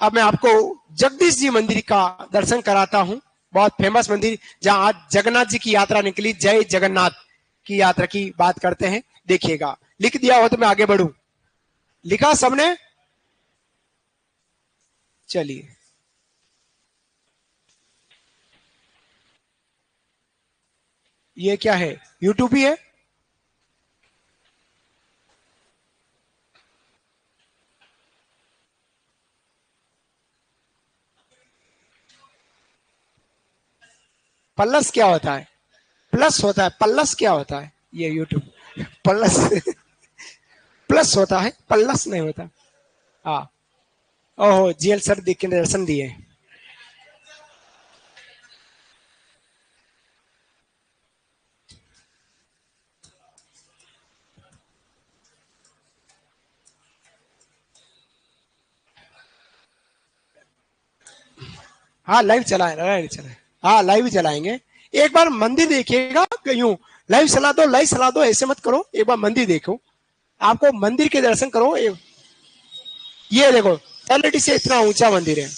अब मैं आपको जगदीश जी मंदिर का दर्शन कराता हूं, बहुत फेमस मंदिर जहां आज जगन्नाथ जी की यात्रा निकली। जय जगन्नाथ की यात्रा की बात करते हैं, देखिएगा। लिख दिया हो तो मैं आगे बढ़ूं, लिखा सबने? चलिए, ये क्या है, यूट्यूब ही है? प्लस क्या होता है? प्लस होता है, प्लस क्या होता है? ये यूट्यूब प्लस प्लस होता है, प्लस नहीं होता। हाँ, ओहो, जीएल सर देख के दर्शन दिए। हाँ, लाइव चलाए, लाइव चलाए, हाँ लाइव चलाएंगे। एक बार मंदिर देखिएगा, यूं लाइव चला दो, लाइव चला दो, ऐसे मत करो। एक बार मंदिर देखो, आपको मंदिर के दर्शन करो। ये देखो, क्वालिटी से इतना ऊंचा मंदिर है।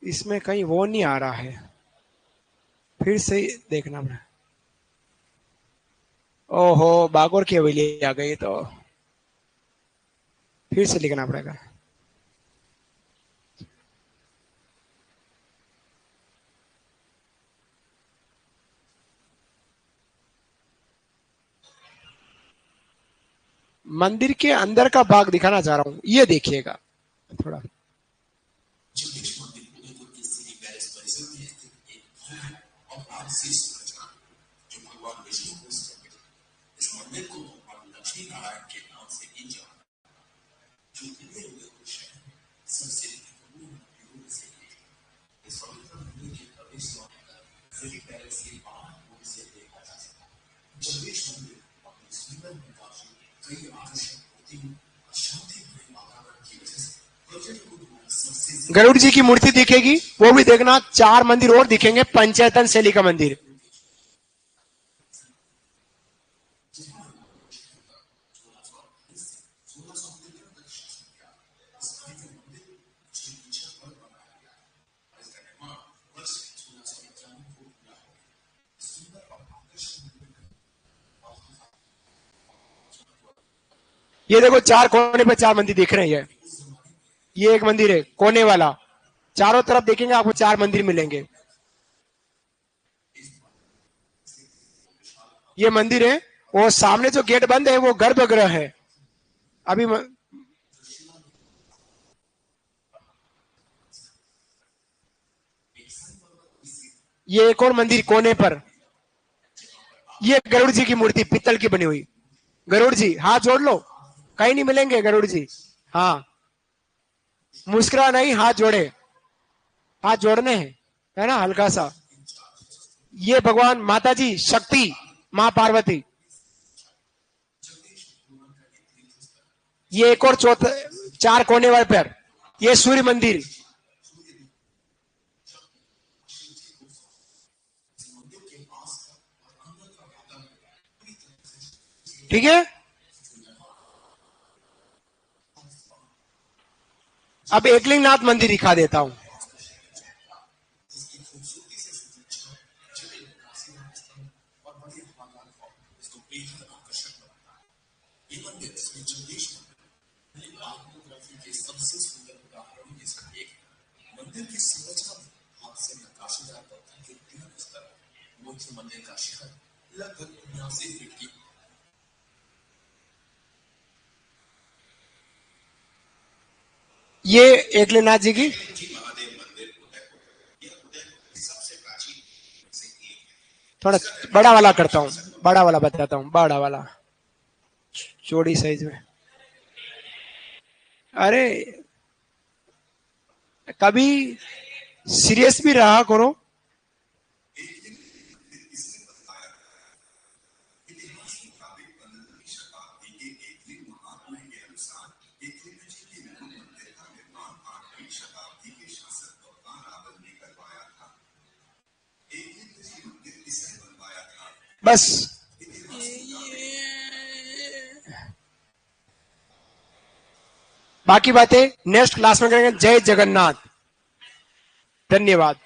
इसमें कहीं वो नहीं आ रहा है, फिर से देखना पड़ा। ओहो, बागोर की हवेली आ गई, तो फिर से लिखना पड़ेगा। मंदिर के अंदर का भाग दिखाना चाह रहा हूं, ये देखिएगा थोड़ा। गरुड़ जी की मूर्ति दिखेगी, वो भी देखना। 4 मंदिर और दिखेंगे, पंचेतन शैली का मंदिर। ये देखो, 4 कोने पे 4 मंदिर दिख रहे हैं। ये एक मंदिर है कोने वाला, चारों तरफ देखेंगे आपको 4 मंदिर मिलेंगे। ये मंदिर है, वो सामने जो गेट बंद है वो गर्भगृह है। अभी ये एक और मंदिर कोने पर, ये गरुड़ जी की मूर्ति पीतल की बनी हुई। गरुड़ जी हाथ जोड़ लो, कहीं नहीं मिलेंगे गरुड़ जी। हाँ, मुस्कुरा नहीं, हाथ जोड़े, हाथ जोड़ने हैं, है ना, हल्का सा। ये भगवान माता जी शक्ति, माँ पार्वती। ये एक और चौथा, चार कोने वाले पर, ये सूर्य मंदिर। ठीक है। अब एकलिंगनाथ मंदिर दिखा देता हूं। ये एकलिंगनाथ जी की, थोड़ा बड़ा वाला करता हूँ, बड़ा वाला बताता हूँ, बड़ा वाला चौड़ी साइज में। अरे कभी सीरियस भी रहा करो। बस बाकी बातें नेक्स्ट क्लास में करेंगे। जय जगन्नाथ, धन्यवाद।